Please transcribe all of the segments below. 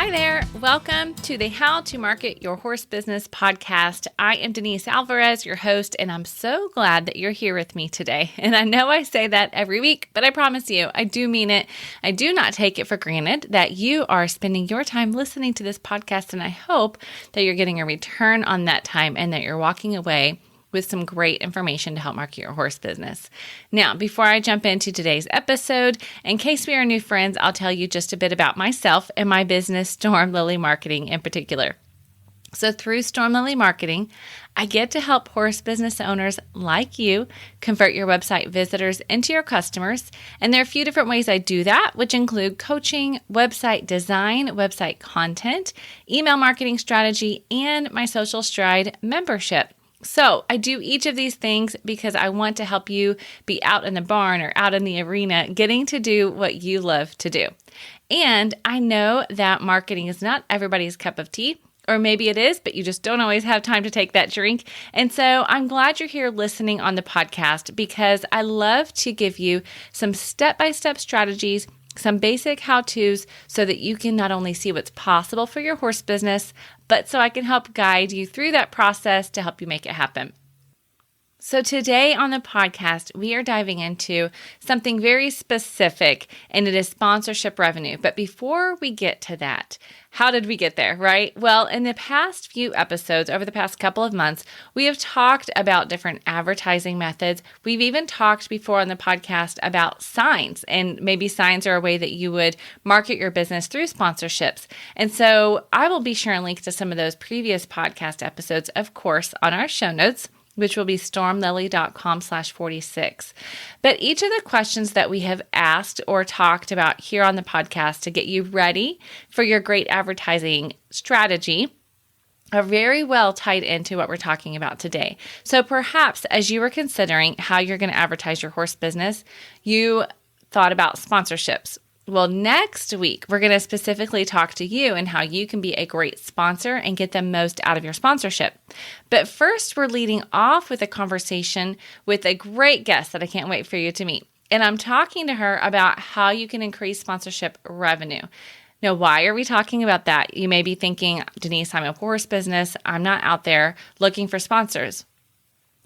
Hi there. Welcome to the How to Market Your Horse Business podcast. I am Denise Alvarez, your host, and I'm so glad that you're here with me today. And I know I say that every week, but I promise you, I do mean it. I do not take it for granted that you are spending your time listening to this podcast, and I hope that you're getting a return on that time and that you're walking away with some great information to help market your horse business. Now, before I jump into today's episode, in case we are new friends, I'll tell you just a bit about myself and my business, Storm Lily Marketing in particular. So through Storm Lily Marketing, I get to help horse business owners like you convert your website visitors into your customers. And there are a few different ways I do that, which include coaching, website design, website content, email marketing strategy, and my Social Stride membership. So I do each of these things because I want to help you be out in the barn or out in the arena, getting to do what you love to do. And I know that marketing is not everybody's cup of tea, or maybe it is, but you just don't always have time to take that drink. And so I'm glad you're here listening on the podcast because I love to give you some step-by-step strategies, some basic how-tos so that you can not only see what's possible for your horse business, but so I can help guide you through that process to help you make it happen. So today on the podcast, we are diving into something very specific, and it is sponsorship revenue. But before we get to that, how did we get there, right? Well, in the past few episodes, over the past couple of months, we have talked about different advertising methods. We've even talked before on the podcast about signs, and maybe signs are a way that you would market your business through sponsorships. And so I will be sharing links to some of those previous podcast episodes, of course, on our show notes, which will be stormlily.com/46. But each of the questions that we have asked or talked about here on the podcast to get you ready for your great advertising strategy are very well tied into what we're talking about today. So perhaps as you were considering how you're going to advertise your horse business, you thought about sponsorships. Well, next week, we're going to specifically talk to you and how you can be a great sponsor and get the most out of your sponsorship. But first, we're leading off with a conversation with a great guest that I can't wait for you to meet. And I'm talking to her about how you can increase sponsorship revenue. Now, why are we talking about that? You may be thinking, Denise, I'm a horse business. I'm not out there looking for sponsors.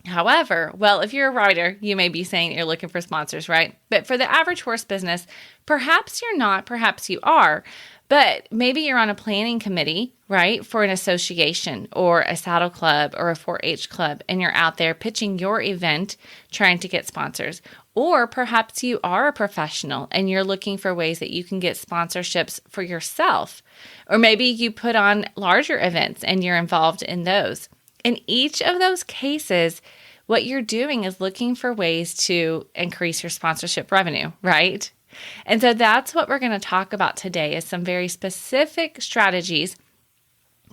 However, well, if you're a rider, you may be saying you're looking for sponsors, right? But for the average horse business, perhaps you're not, perhaps you are, but maybe you're on a planning committee, right, for an association or a saddle club or a 4-H club, and you're out there pitching your event, trying to get sponsors. Or perhaps you are a professional and you're looking for ways that you can get sponsorships for yourself. Or maybe you put on larger events and you're involved in those. In each of those cases, what you're doing is looking for ways to increase your sponsorship revenue, right? And so that's what we're going to talk about today is some very specific strategies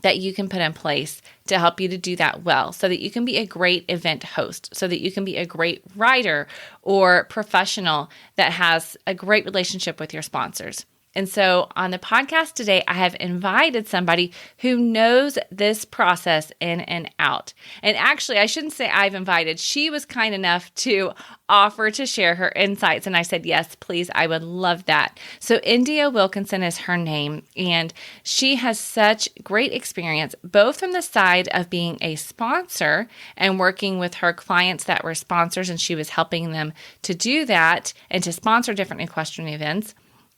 that you can put in place to help you to do that well so that you can be a great event host, so that you can be a great writer or professional that has a great relationship with your sponsors. And so on the podcast today, I have invited somebody who knows this process in and out. And actually, I shouldn't say I've invited. She was kind enough to offer to share her insights. And I said, yes, please, I would love that. So India Wilkinson is her name. And she has such great experience, both from the side of being a sponsor and working with her clients that were sponsors. And she was helping them to do that and to sponsor different equestrian events.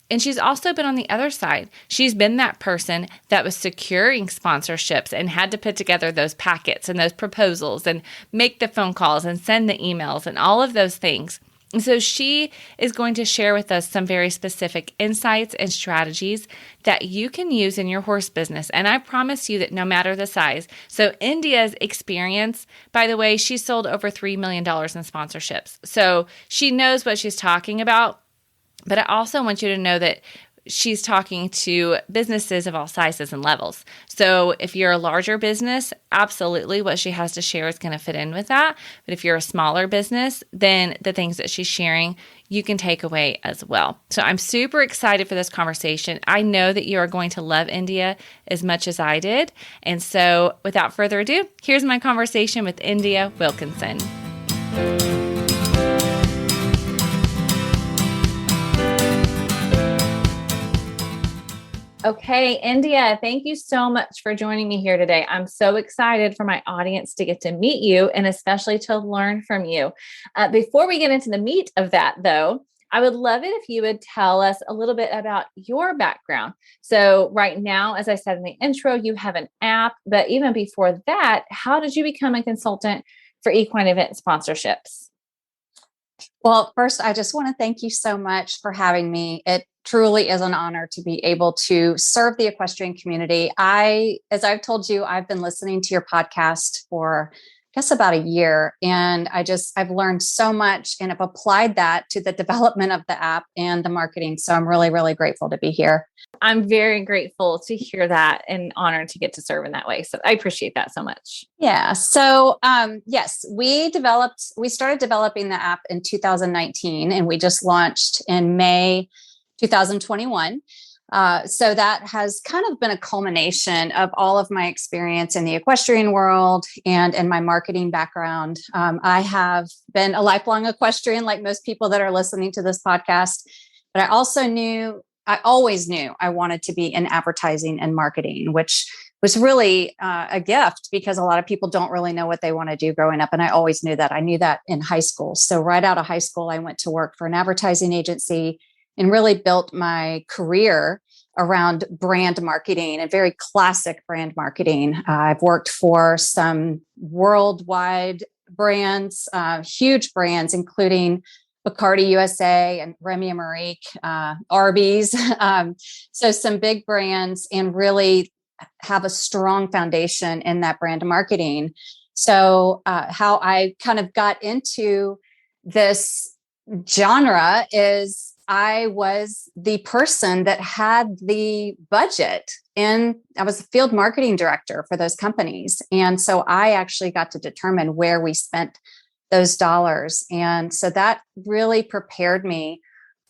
And she's also been on the other side. She's been that person that was securing sponsorships and had to put together those packets and those proposals and make the phone calls and send the emails and all of those things. And so she is going to share with us some very specific insights and strategies that you can use in your horse business. And I promise you that no matter the size. So India's experience, by the way, she sold over $3 million in sponsorships. So she knows what she's talking about. But I also want you to know that she's talking to businesses of all sizes and levels. So if you're a larger business, absolutely what she has to share is going to fit in with that. But if you're a smaller business, then the things that she's sharing, you can take away as well. So I'm super excited for this conversation. I know that you are going to love India as much as I did. And so without further ado, here's my conversation with India Wilkinson. Okay, India, thank you so much for joining me here today. I'm so excited for my audience to get to meet you and especially to learn from you. Before we get into the meat of that, though, I would love it if you would tell us a little bit about your background. So, right now, as I said in the intro, you have an app, but even before that, how did you become a consultant for equine event sponsorships? Well, first, I just want to thank you so much for having me. It truly is an honor to be able to serve the equestrian community. As I've told you, I've been listening to your podcast for, I guess, about a year. And I've learned so much and have applied that to the development of the app and the marketing. So I'm really, really grateful to be here. I'm very grateful to hear that and honored to get to serve in that way. So I appreciate that so much. Yeah. So, yes, we started developing the app in 2019 and we just launched in May 2021. So that has kind of been a culmination of all of my experience in the equestrian world and in my marketing background. I have been a lifelong equestrian, like most people that are listening to this podcast, but I always knew I wanted to be in advertising and marketing, which was really a gift because a lot of people don't really know what they want to do growing up. And I always knew that. I knew that in high school. So right out of high school, I went to work for an advertising agency and really built my career around brand marketing and very classic brand marketing. I've worked for some worldwide brands, huge brands, including Bacardi USA and Remy and Marique, Arby's. So some big brands and really have a strong foundation in that brand marketing. So how I kind of got into this genre is I was the person that had the budget and I was a field marketing director for those companies. And so I actually got to determine where we spent those dollars. And so that really prepared me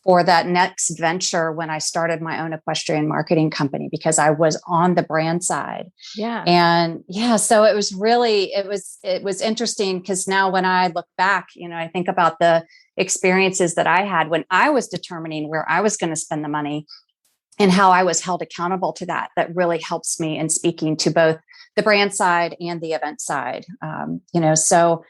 for that next venture when I started my own equestrian marketing company because I was on the brand side. Yeah. And so it was interesting because now when I look back, I think about the experiences that I had when I was determining where I was going to spend the money and how I was held accountable to that. That really helps me in speaking to both the brand side and the event side. So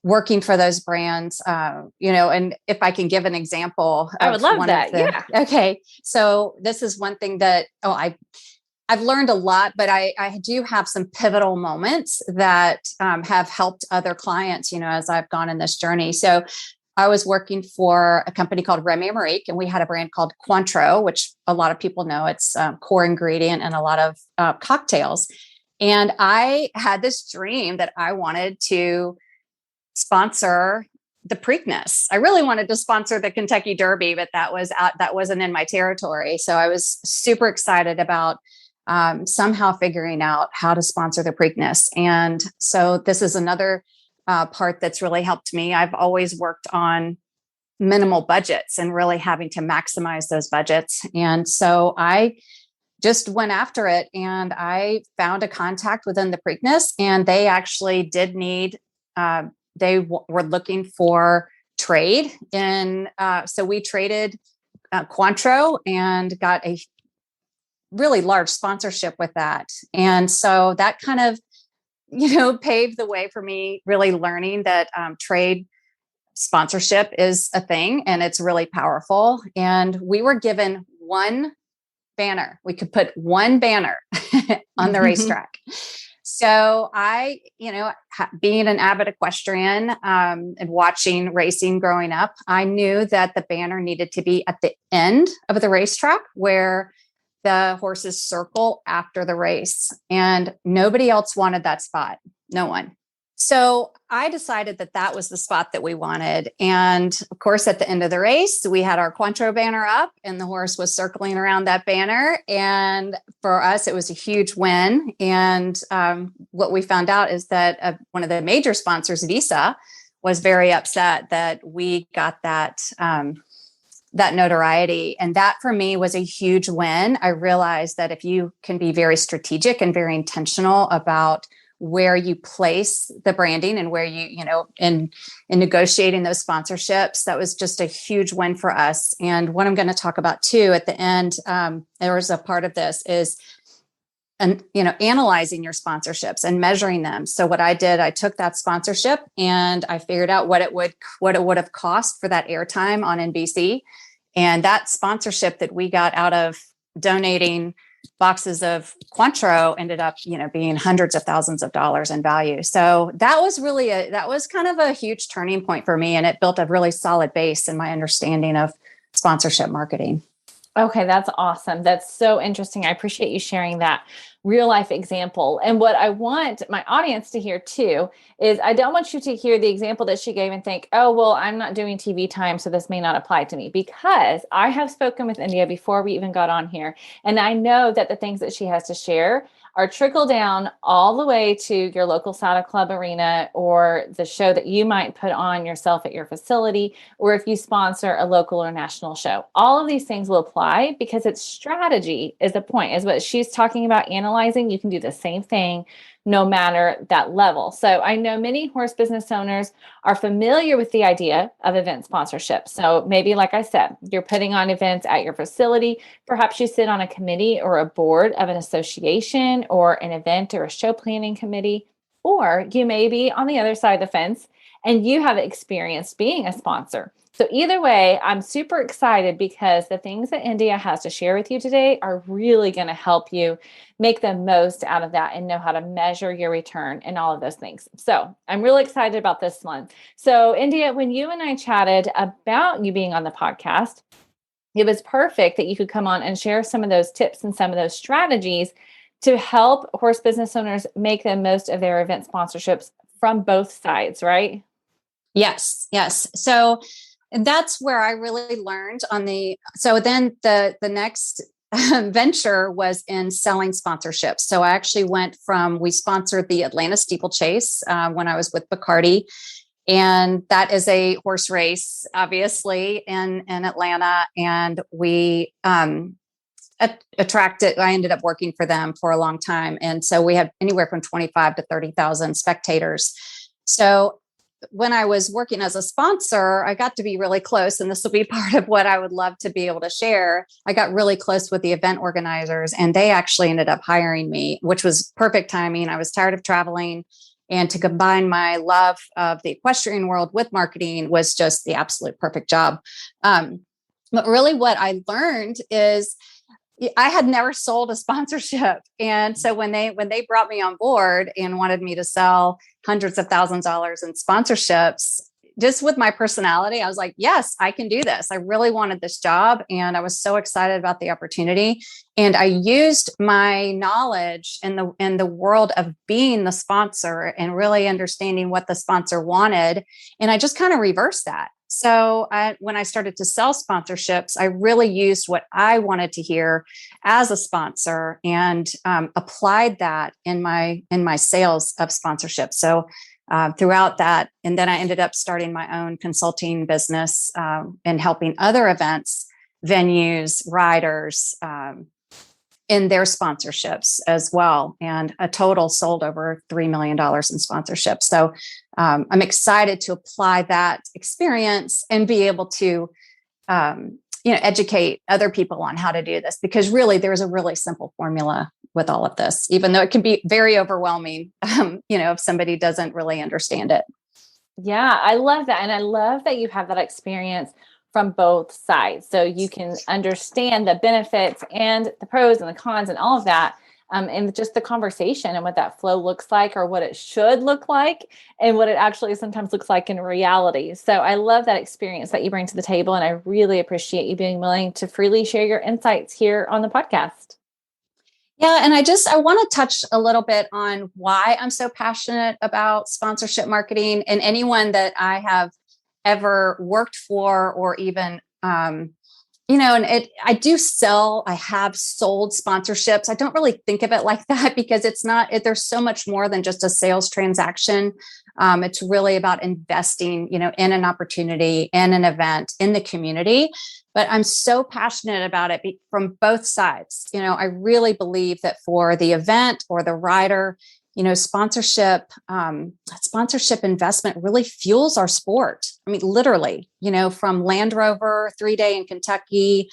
working for those brands, and if I can give an example, I would love that. Yeah. Okay. So this is one thing that, I've learned a lot, but I do have some pivotal moments that have helped other clients, as I've gone in this journey. So I was working for a company called Remy and Marique, and we had a brand called Cointreau, which a lot of people know. It's a core ingredient in a lot of cocktails. And I had this dream that I wanted to sponsor the Preakness. I really wanted to sponsor the Kentucky Derby, but that wasn't in my territory. So I was super excited about somehow figuring out how to sponsor the Preakness. And so this is another part that's really helped me. I've always worked on minimal budgets and really having to maximize those budgets. And so I just went after it and I found a contact within the Preakness, and they actually did need, were looking for trade. And so we traded Cointreau and got a really large sponsorship with that. And so that kind of, paved the way for me really learning that trade sponsorship is a thing and it's really powerful. And we were given one banner. We could put one banner on the racetrack. So I, being an avid equestrian and watching racing growing up, I knew that the banner needed to be at the end of the racetrack where the horses circle after the race, and nobody else wanted that spot. No one. So I decided that was the spot that we wanted. And of course, at the end of the race, we had our Cointreau banner up and the horse was circling around that banner. And for us, it was a huge win. And what we found out is that one of the major sponsors, Visa, was very upset that we got that notoriety. And that for me was a huge win. I realized that if you can be very strategic and very intentional about where you place the branding and where in negotiating those sponsorships. That was just a huge win for us. And what I'm going to talk about too at the end, there was a part of this is, and analyzing your sponsorships and measuring them. So what I did, I took that sponsorship and I figured out what it would have cost for that airtime on NBC. And that sponsorship that we got out of donating boxes of Cointreau ended up, being hundreds of thousands of dollars in value. So that was that was kind of a huge turning point for me. And it built a really solid base in my understanding of sponsorship marketing. Okay, that's awesome. That's so interesting. I appreciate you sharing that real life example. And what I want my audience to hear too is I don't want you to hear the example that she gave and think, oh, well, I'm not doing TV time, so this may not apply to me, because I have spoken with India before we even got on here. And I know that the things that she has to share are trickle down all the way to your local Saddle Club arena, or the show that you might put on yourself at your facility, or if you sponsor a local or national show. All of these things will apply because it's strategy is the point, is what she's talking about analyzing. You can do the same thing no matter that level. So I know many horse business owners are familiar with the idea of event sponsorship. So maybe, like I said, you're putting on events at your facility. Perhaps you sit on a committee or a board of an association or an event or a show planning committee, or you may be on the other side of the fence and you have experience being a sponsor. So either way, I'm super excited because the things that India has to share with you today are really going to help you make the most out of that and know how to measure your return and all of those things. So I'm really excited about this one. So India, when you and I chatted about you being on the podcast, it was perfect that you could come on and share some of those tips and some of those strategies to help horse business owners make the most of their event sponsorships from both sides, right? Yes. So that's where I really learned so then the next venture was in selling sponsorships. So I actually we sponsored the Atlanta Steeplechase when I was with Bacardi. And that is a horse race, obviously, in Atlanta. And we attracted, I ended up working for them for a long time. And so we had anywhere from 25 to 30,000 spectators. So when I was working as a sponsor, I got to be really close, and this will be part of what I would love to be able to share. I got really close with the event organizers, and they actually ended up hiring me, which was perfect timing. I was tired of traveling, and to combine my love of the equestrian world with marketing was just the absolute perfect job. But really what I learned is I had never sold a sponsorship. And so when they brought me on board and wanted me to sell hundreds of thousands of dollars in sponsorships, just with my personality, I was like, yes, I can do this. I really wanted this job. And I was so excited about the opportunity. And I used my knowledge in the world of being the sponsor and really understanding what the sponsor wanted. And I just kind of reversed that. So when I started to sell sponsorships, I really used what I wanted to hear as a sponsor and applied that in my sales of sponsorships. So throughout that, and then I ended up starting my own consulting business and helping other events, venues, riders in their sponsorships as well. And a total sold over $3 million in sponsorships. So I'm excited to apply that experience and be able to, educate other people on how to do this, because really there's a really simple formula with all of this, even though it can be very overwhelming, if somebody doesn't really understand it. Yeah, I love that. And I love that you have that experience from both sides. So you can understand the benefits and the pros and the cons and all of that. And just the conversation and what that flow looks like, or what it should look like, and what it actually sometimes looks like in reality. So I love that experience that you bring to the table. And I really appreciate you being willing to freely share your insights here on the podcast. Yeah. And I want to touch a little bit on why I'm so passionate about sponsorship marketing, and anyone that I have ever worked for, or even, I have sold sponsorships. I don't really think of it like that, because there's so much more than just a sales transaction. It's really about investing, in an opportunity, in an event, in the community. But I'm so passionate about it from both sides. I really believe that for the event or the rider, sponsorship investment really fuels our sport. I mean, literally, from Land Rover 3-day in Kentucky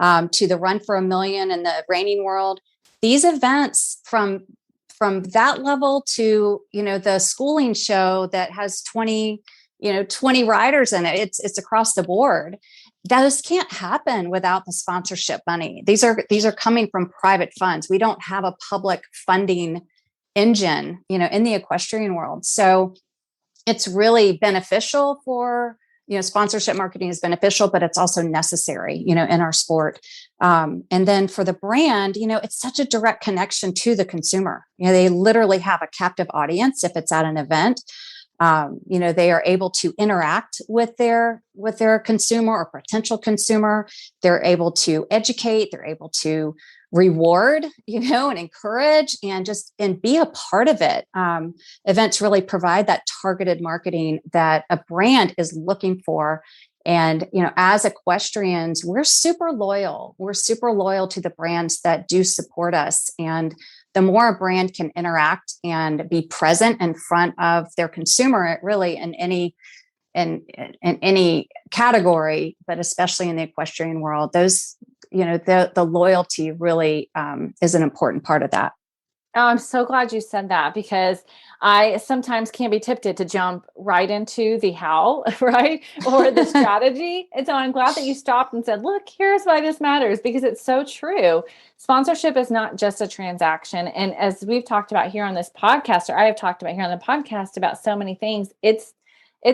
to the Run for a Million in the reining world, these events from that level to, the schooling show that has 20 riders in it. It's across the board. Those can't happen without the sponsorship money. These are coming from private funds. We don't have a public funding engine, in the equestrian world. So it's really beneficial for, sponsorship marketing is beneficial, but it's also necessary, in our sport. And then for the brand, it's such a direct connection to the consumer. They literally have a captive audience if it's at an event. They are able to interact with their consumer or potential consumer. They're able to educate. They're able to reward, and encourage and be a part of it. Events really provide that targeted marketing that a brand is looking for. And, as equestrians, we're super loyal. We're super loyal to the brands that do support us. And the more a brand can interact and be present in front of their consumer, really in any category, but especially in the equestrian world, those, the loyalty really is an important part of that. Oh, I'm so glad you said that, because I sometimes can be tempted to jump right into the how, right? Or the strategy. And so I'm glad that you stopped and said, look, here's why this matters, because it's so true. Sponsorship is not just a transaction. And as we've talked about here on this podcast, or I have talked about here on the podcast about so many things, it's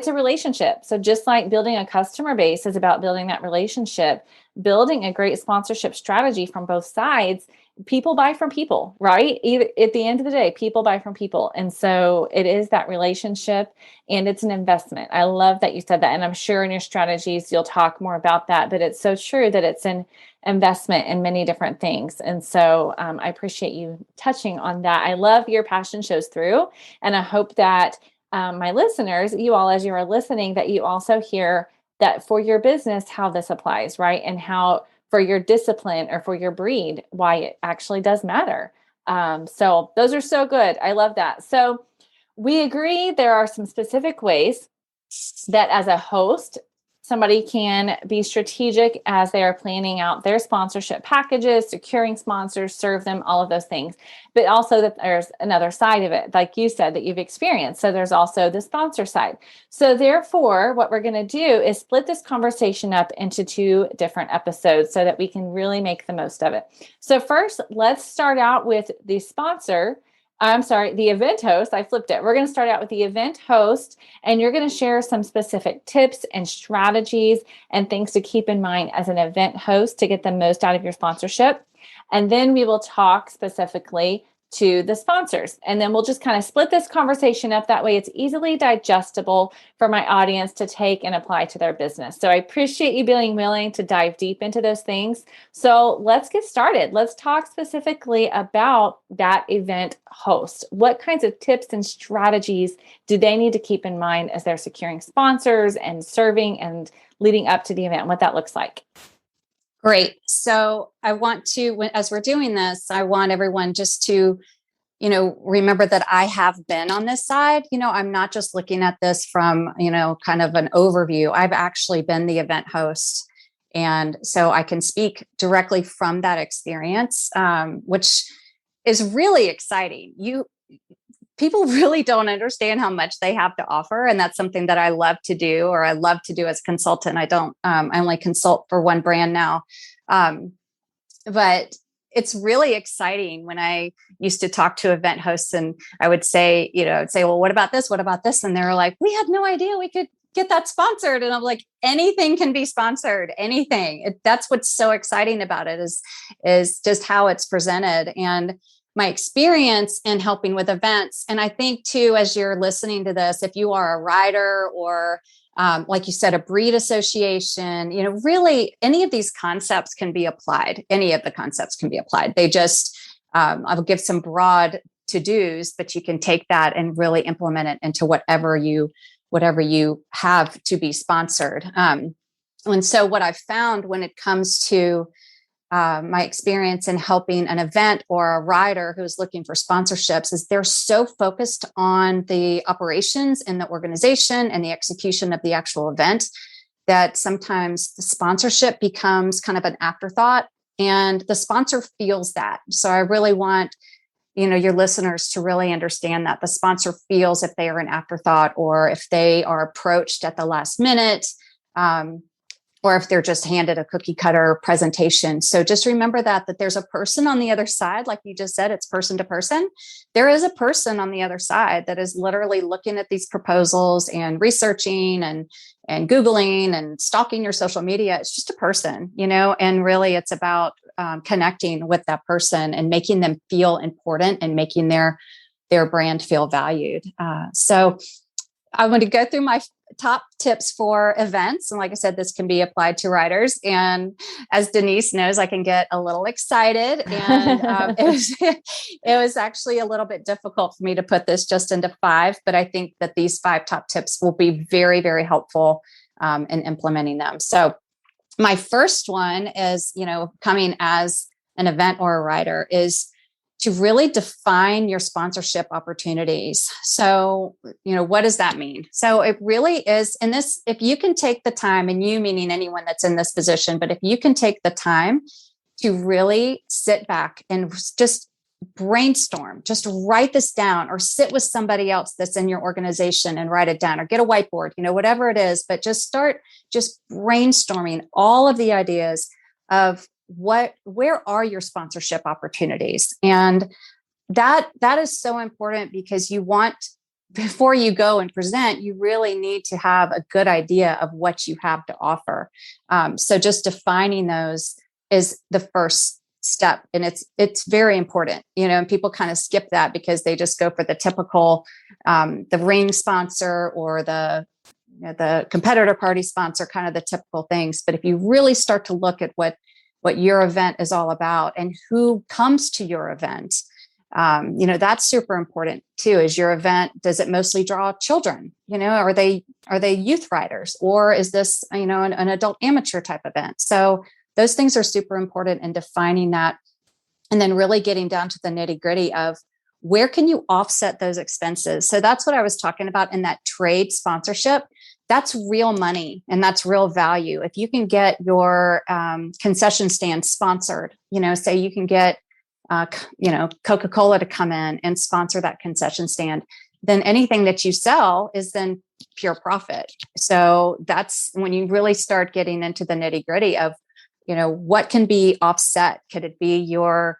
a relationship. So just like building a customer base is about building that relationship, building a great sponsorship strategy from both sides. People buy from people, right? At the end of the day, people buy from people. And so it is that relationship, and it's an investment. I love that you said that. And I'm sure in your strategies, you'll talk more about that, but it's so true that it's an investment in many different things. And so I appreciate you touching on that. I love your passion shows through. And I hope that my listeners, you all, as you are listening, that you also hear that for your business, how this applies, right? And how for your discipline or for your breed, why it actually does matter. So those are so good. I love that. So we agree there are some specific ways that as a host, somebody can be strategic as they are planning out their sponsorship packages, securing sponsors, serve them, all of those things. But also that there's another side of it, like you said, that you've experienced. So there's also the sponsor side. So therefore, what we're going to do is split this conversation up into 2 different episodes so that we can really make the most of it. So first, let's start out with the the event host. I flipped it. We're going to start out with the event host, and you're going to share some specific tips and strategies and things to keep in mind as an event host to get the most out of your sponsorship. And then we will talk specifically to the sponsors. And then we'll just kind of split this conversation up. That way it's easily digestible for my audience to take and apply to their business. So I appreciate you being willing to dive deep into those things. So let's get started. Let's talk specifically about that event host. What kinds of tips and strategies do they need to keep in mind as they're securing sponsors and serving and leading up to the event, what that looks like? Great. So I want to, as we're doing this, I want everyone just to, remember that I have been on this side. I'm not just looking at this from, kind of an overview. I've actually been the event host. And so I can speak directly from that experience, which is really exciting. People really don't understand how much they have to offer. And that's something that I love to do, or I love to do as a consultant. I only consult for one brand now. But it's really exciting when I used to talk to event hosts and I would say, well, what about this? What about this? And they were like, we had no idea we could get that sponsored. And I'm like, anything can be sponsored, anything. That's what's so exciting about it is just how it's presented. And my experience in helping with events. And I think too, as you're listening to this, if you are a rider or like you said, a breed association, really any of these concepts can be applied. Any of the concepts can be applied. They just, I will give some broad to-dos, but you can take that and really implement it into whatever you have to be sponsored. And so what I've found when it comes to my experience in helping an event or a rider who's looking for sponsorships is they're so focused on the operations and the organization and the execution of the actual event that sometimes the sponsorship becomes kind of an afterthought, and the sponsor feels that. So I really want, your listeners to really understand that the sponsor feels if they are an afterthought, or if they are approached at the last minute, or if they're just handed a cookie cutter presentation. So just remember that there's a person on the other side. Like you just said, it's person to person. There is a person on the other side that is literally looking at these proposals and researching and Googling and stalking your social media. It's just a person, and really it's about connecting with that person and making them feel important and making their brand feel valued. So I want to go through my top tips for events. And like I said, this can be applied to riders. And as Denise knows, I can get a little excited. And it was actually a little bit difficult for me to put this just into 5, but I think that these 5 top tips will be very, very helpful in implementing them. So my first one is, coming as an event or a rider, is to really define your sponsorship opportunities. So, what does that mean? So it really is, and this, if you can take the time, and you meaning anyone that's in this position, but if you can take the time to really sit back and just brainstorm, just write this down, or sit with somebody else that's in your organization and write it down, or get a whiteboard, whatever it is, but just start just brainstorming all of the ideas of where are your sponsorship opportunities? And that is so important, because before you go and present, you really need to have a good idea of what you have to offer. So just defining those is the first step. And it's very important, and people kind of skip that because they just go for the typical, the ring sponsor or the competitor party sponsor, kind of the typical things. But if you really start to look at what your event is all about and who comes to your event, that's super important too. Is your event, does it mostly draw children? Are they youth riders, or is this, an adult amateur type event? So those things are super important in defining that. And then really getting down to the nitty gritty of where can you offset those expenses? So that's what I was talking about in that trade sponsorship. That's real money and that's real value. If you can get your concession stand sponsored, say you can get, Coca-Cola to come in and sponsor that concession stand, then anything that you sell is then pure profit. So that's when you really start getting into the nitty gritty of, what can be offset? Could it be your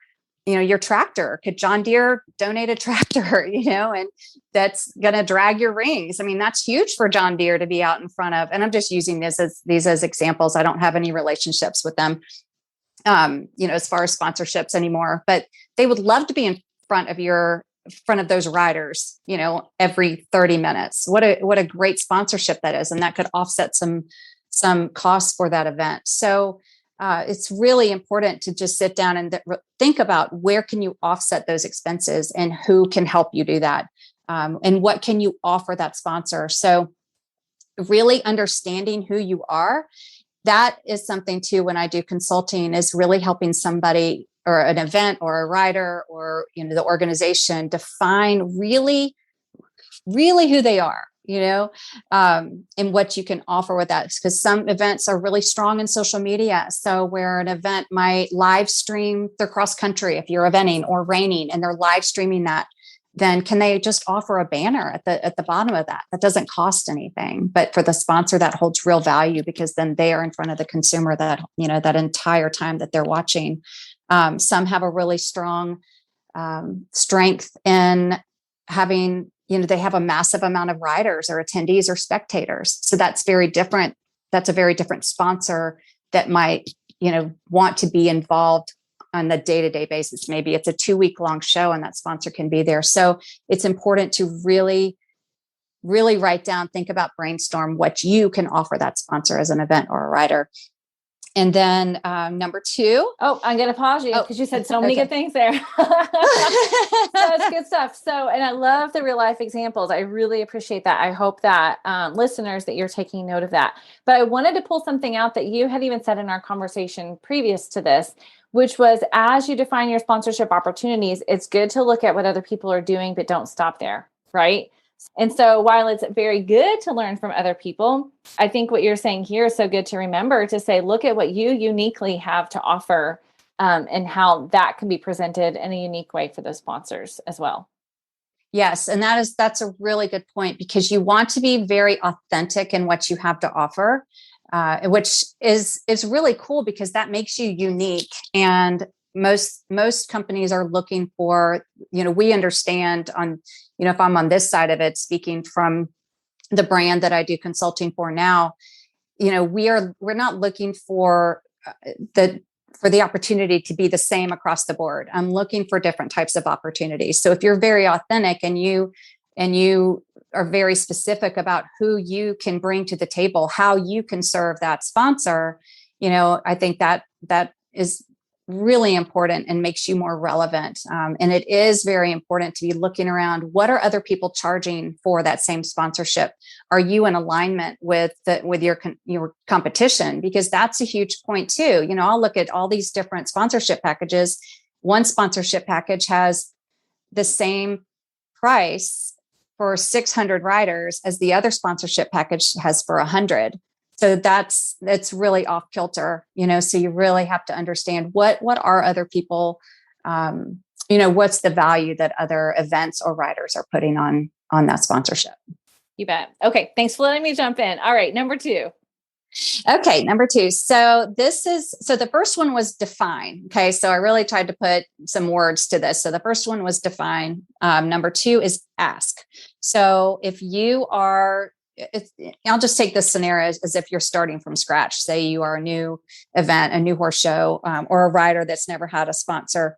tractor? Could John Deere donate a tractor, and that's going to drag your rings? I mean, that's huge for John Deere to be out in front of. And I'm just using these as examples. I don't have any relationships with them, as far as sponsorships anymore, but they would love to be in front of those riders, every 30 minutes. What a great sponsorship that is. And that could offset some costs for that event. So it's really important to just sit down and think about where can you offset those expenses and who can help you do that, and what can you offer that sponsor. So really understanding who you are, that is something too, when I do consulting, is really helping somebody or an event or a rider or the organization define really, really who they are. And what you can offer with that. Because some events are really strong in social media. So where an event might live stream their cross country, if you're eventing or raining and they're live streaming that, then can they just offer a banner at the bottom of that? That doesn't cost anything, but for the sponsor, that holds real value, because then they are in front of the consumer that entire time that they're watching. Some have a really strong strength in having, they have a massive amount of riders or attendees or spectators. So that's very different. That's a very different sponsor that might, want to be involved on the day-to-day basis. Maybe it's a 2-week long show and that sponsor can be there. So it's important to really, really write down, think about, brainstorm what you can offer that sponsor as an event or a rider. And then number 2. Oh, I'm going to pause you because you said so many good things there. So it's good stuff. So, and I love the real life examples. I really appreciate that. I hope that listeners, that you're taking note of that. But I wanted to pull something out that you had even said in our conversation previous to this, which was, as you define your sponsorship opportunities, it's good to look at what other people are doing, but don't stop there. Right. And so while it's very good to learn from other people, I think what you're saying here is so good to remember, to say, look at what you uniquely have to offer, and how that can be presented in a unique way for those sponsors as well. Yes. And that's a really good point, because you want to be very authentic in what you have to offer, which is really cool, because that makes you unique. And most companies are looking for, we understand on, if I'm on this side of it, speaking from the brand that I do consulting for now, we're not looking for the opportunity to be the same across the board. I'm looking for different types of opportunities. So if you're very authentic and you are very specific about who you can bring to the table, how you can serve that sponsor, I think that is really important and makes you more relevant. And it is very important to be looking around. What are other people charging for that same sponsorship? Are you in alignment with your competition? Because that's a huge point too. I'll look at all these different sponsorship packages. One sponsorship package has the same price for 600 riders as the other sponsorship package has for 100. So that's really off kilter, so you really have to understand what are other people, what's the value that other events or riders are putting on that sponsorship. You bet. Okay. Thanks for letting me jump in. All right. Number 2. Okay. Number 2. So the first one was define. Okay. So I really tried to put some words to this. So the first one was define. Number 2 is ask. So if you are, I'll just take this scenario as if you're starting from scratch. Say you are a new event, a new horse show, or a rider that's never had a sponsor.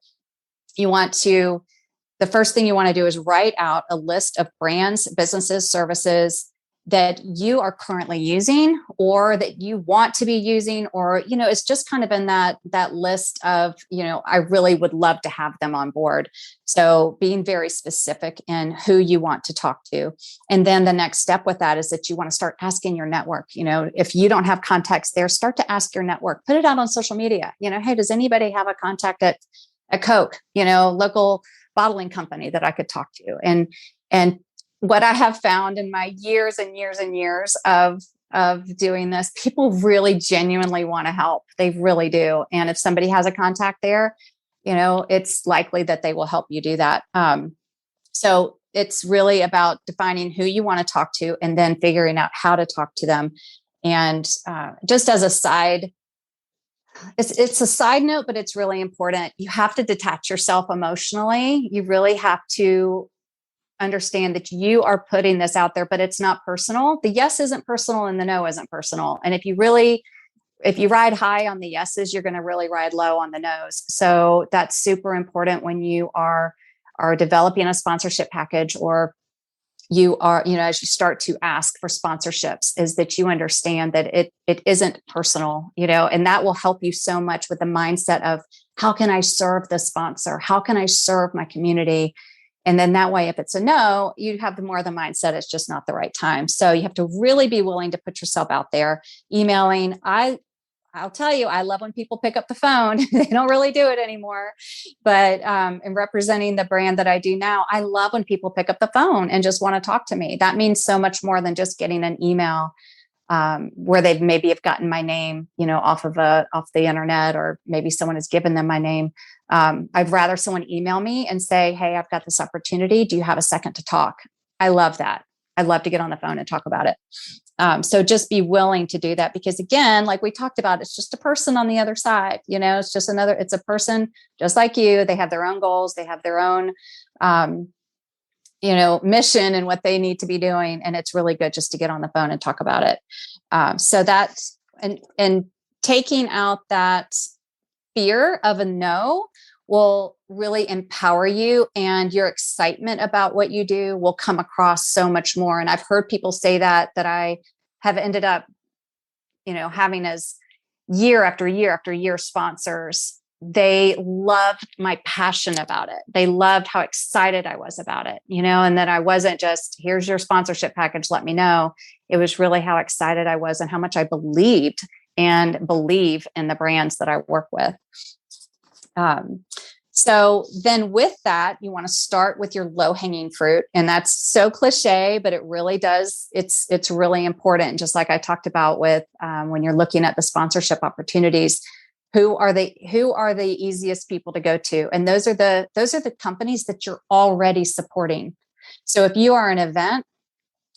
The first thing you want to do is write out a list of brands, businesses, services that you are currently using, or that you want to be using, or, it's just kind of in that list of, I really would love to have them on board. So being very specific in who you want to talk to. And then the next step with that is that you want to start asking your network. If you don't have contacts there, start to ask your network, put it out on social media. Hey, does anybody have a contact at Coke, local bottling company that I could talk to? And what I have found in my years and years and years of doing this, people really genuinely want to help. They really do. And if somebody has a contact there, it's likely that they will help you do that. So it's really about defining who you want to talk to and then figuring out how to talk to them. And just as a side, it's a side note, but it's really important. You have to detach yourself emotionally. You really have to understand that you are putting this out there, but it's not personal. The yes isn't personal and the no isn't personal. And if you ride high on the yeses, you're going to really ride low on the nos. So that's super important when you are developing a sponsorship package, or you are, as you start to ask for sponsorships, is that you understand that it isn't personal, and that will help you so much with the mindset of, how can I serve the sponsor? How can I serve my community? And then that way, if it's a no, you have the more of the mindset, it's just not the right time. So you have to really be willing to put yourself out there. Emailing, I'll tell you, I love when people pick up the phone. They don't really do it anymore. But in representing the brand that I do now, I love when people pick up the phone and just want to talk to me. That means so much more than just getting an email where they maybe have gotten my name, off the internet, or maybe someone has given them my name. I'd rather someone email me and say, hey, I've got this opportunity. Do you have a second to talk? I love that. I'd love to get on the phone and talk about it. So just be willing to do that, because again, like we talked about, it's just a person on the other side. It's a person just like you. They have their own goals. They have their own, mission and what they need to be doing. And it's really good just to get on the phone and talk about it. So that's, and taking out that fear of a no will really empower you, and your excitement about what you do will come across so much more. And I've heard people say that I have ended up, having as year after year after year sponsors. They loved my passion about it. They loved how excited I was about it, and that I wasn't just, here's your sponsorship package, let me know. It was really how excited I was and how much I believed and believe in the brands that I work with. So then with that, you want to start with your low hanging fruit. And that's so cliche, but it really does. It's really important. Just like I talked about with when you're looking at the sponsorship opportunities, who are the easiest people to go to? And those are the companies that you're already supporting. So if you are an event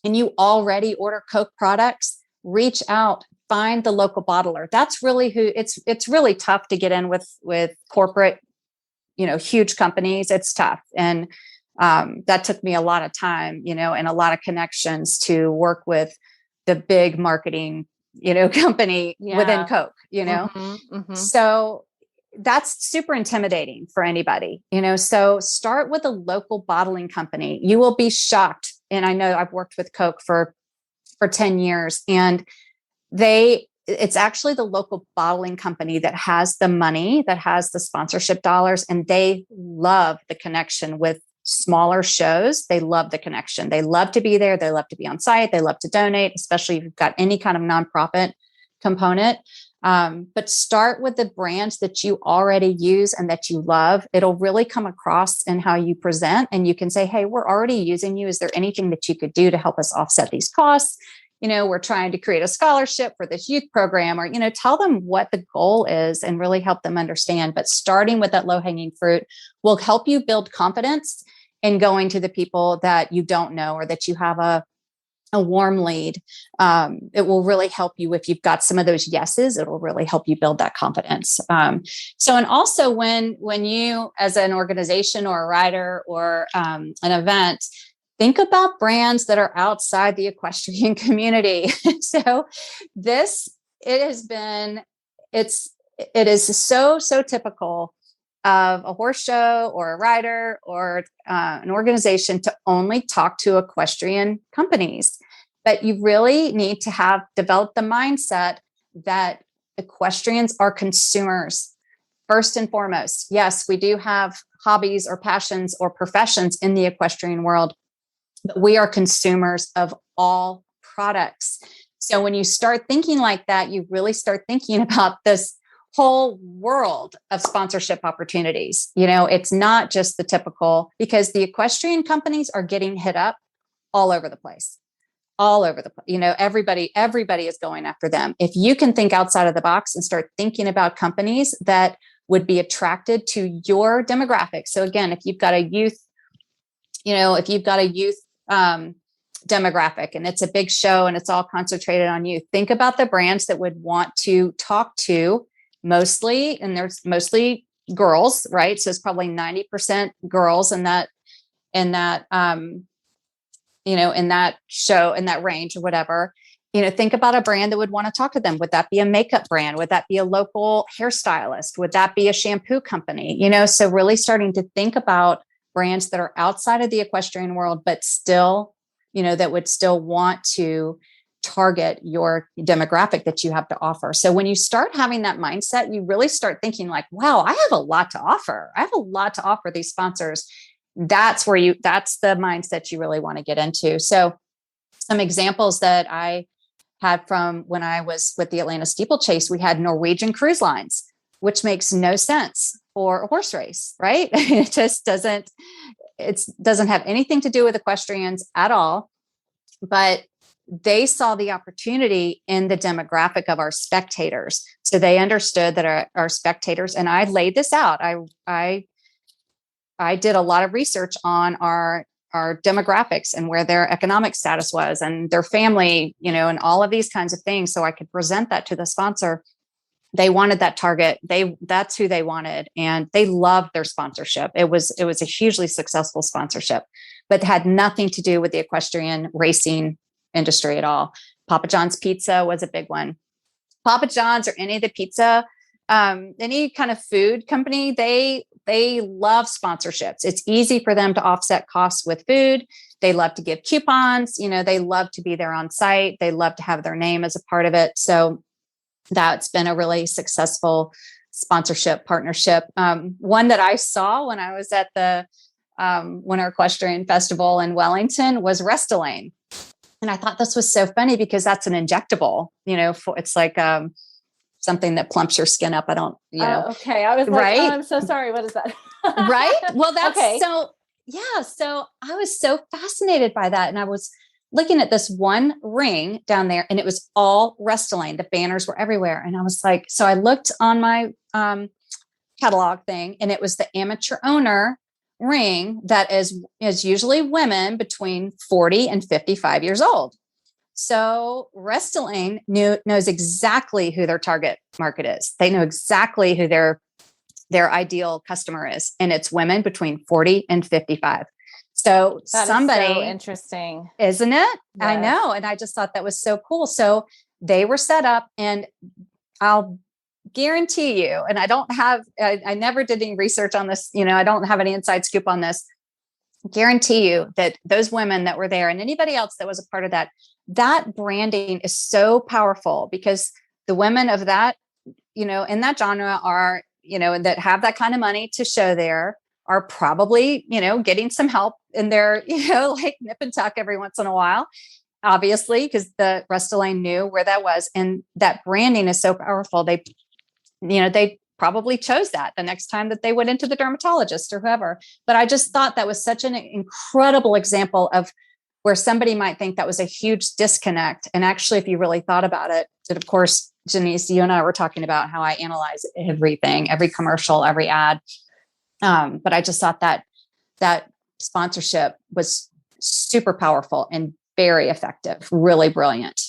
and you already order Coke products, reach out, find the local bottler. That's really who it's really tough to get in with corporate, huge companies. It's tough. And that took me a lot of time, and a lot of connections to work with the big marketing, company within Coke, So that's super intimidating for anybody, so start with a local bottling company. You will be shocked. And I know I've worked with Coke for 10 years, and it's actually the local bottling company that has the money, that has the sponsorship dollars, and they love the connection with smaller shows. They love the connection. They love to be there. They love to be on site. They love to donate, especially if you've got any kind of nonprofit component. But start with the brands that you already use and that you love. It'll really come across in how you present, and you can say, hey, we're already using you. Is there anything that you could do to help us offset these costs? We're trying to create a scholarship for this youth program, or, tell them what the goal is and really help them understand. But starting with that low hanging fruit will help you build confidence in going to the people that you don't know or that you have a warm lead. It will really help you if you've got some of those yeses. It will really help you build that confidence. And also when you, as an organization or a writer or an event, think about brands that are outside the equestrian community. So it is so typical of a horse show or a rider or an organization to only talk to equestrian companies. But you really need to develop the mindset that equestrians are consumers first and foremost. Yes, we do have hobbies or passions or professions in the equestrian world, but we are consumers of all products. So when you start thinking like that, you really start thinking about this whole world of sponsorship opportunities. It's not just the typical, because the equestrian companies are getting hit up all over the place. Everybody is going after them. If you can think outside of the box and start thinking about companies that would be attracted to your demographic. So again, if you've got a youth demographic and it's a big show and it's all concentrated on youth, think about the brands that would want to talk to mostly, and there's mostly girls, right? So it's probably 90% girls in that show, in that range or whatever. Think about a brand that would want to talk to them. Would that be a makeup brand? Would that be a local hairstylist? Would that be a shampoo company? So really starting to think about brands that are outside of the equestrian world, but still, that would still want to target your demographic that you have to offer. So when you start having that mindset, you really start thinking like, wow, I have a lot to offer. I have a lot to offer these sponsors. That's the mindset you really want to get into. So some examples that I had from when I was with the Atlanta Steeplechase, we had Norwegian Cruise Lines, which makes no sense for a horse race, right? It just doesn't have anything to do with equestrians at all. But they saw the opportunity in the demographic of our spectators. So they understood that our spectators, and I laid this out. I did a lot of research on our demographics and where their economic status was and their family, and all of these kinds of things. So I could present that to the sponsor. They wanted that target. That's who they wanted. And they loved their sponsorship. It was a hugely successful sponsorship, but had nothing to do with the equestrian racing industry at all. Papa John's Pizza was a big one. Papa John's or any of the pizza, any kind of food company, they love sponsorships. It's easy for them to offset costs with food. They love to give coupons. They love to be there on site. They love to have their name as a part of it. So that's been a really successful sponsorship partnership. One that I saw when I was at the Winter Equestrian Festival in Wellington was Restylane. And I thought this was so funny because that's an injectable, it's like something that plumps your skin up. I don't, okay. I was like, right. oh, I'm so sorry. What is that? Right. Well, that's okay. So I was so fascinated by that. And I was looking at this one ring down there, and it was all Restylane. The banners were everywhere. And I was like, so I looked on my catalog thing, and it was the amateur owner ring that is usually women between 40 and 55 years old. So Restylane knows exactly who their target market is. They know exactly who their ideal customer is, and it's women between 40 and 55. So that somebody, is so interesting, isn't it? Yes. I know. And I just thought that was so cool. So they were set up, and I'll guarantee you, and I never did any research on this. I don't have any inside scoop on this. Guarantee you that those women that were there and anybody else that was a part of that branding is so powerful, because the women of that, in that genre are, that have that kind of money to show there, are probably, getting some help in their, like nip and tuck every once in a while, obviously, because the Restylane knew where that was. And that branding is so powerful. They probably chose that the next time that they went into the dermatologist or whoever. But I just thought that was such an incredible example of where somebody might think that was a huge disconnect. And actually, if you really thought about it, that of course, Janice, you and I were talking about how I analyze everything, every commercial, every ad. But I just thought that sponsorship was super powerful and very effective, really brilliant.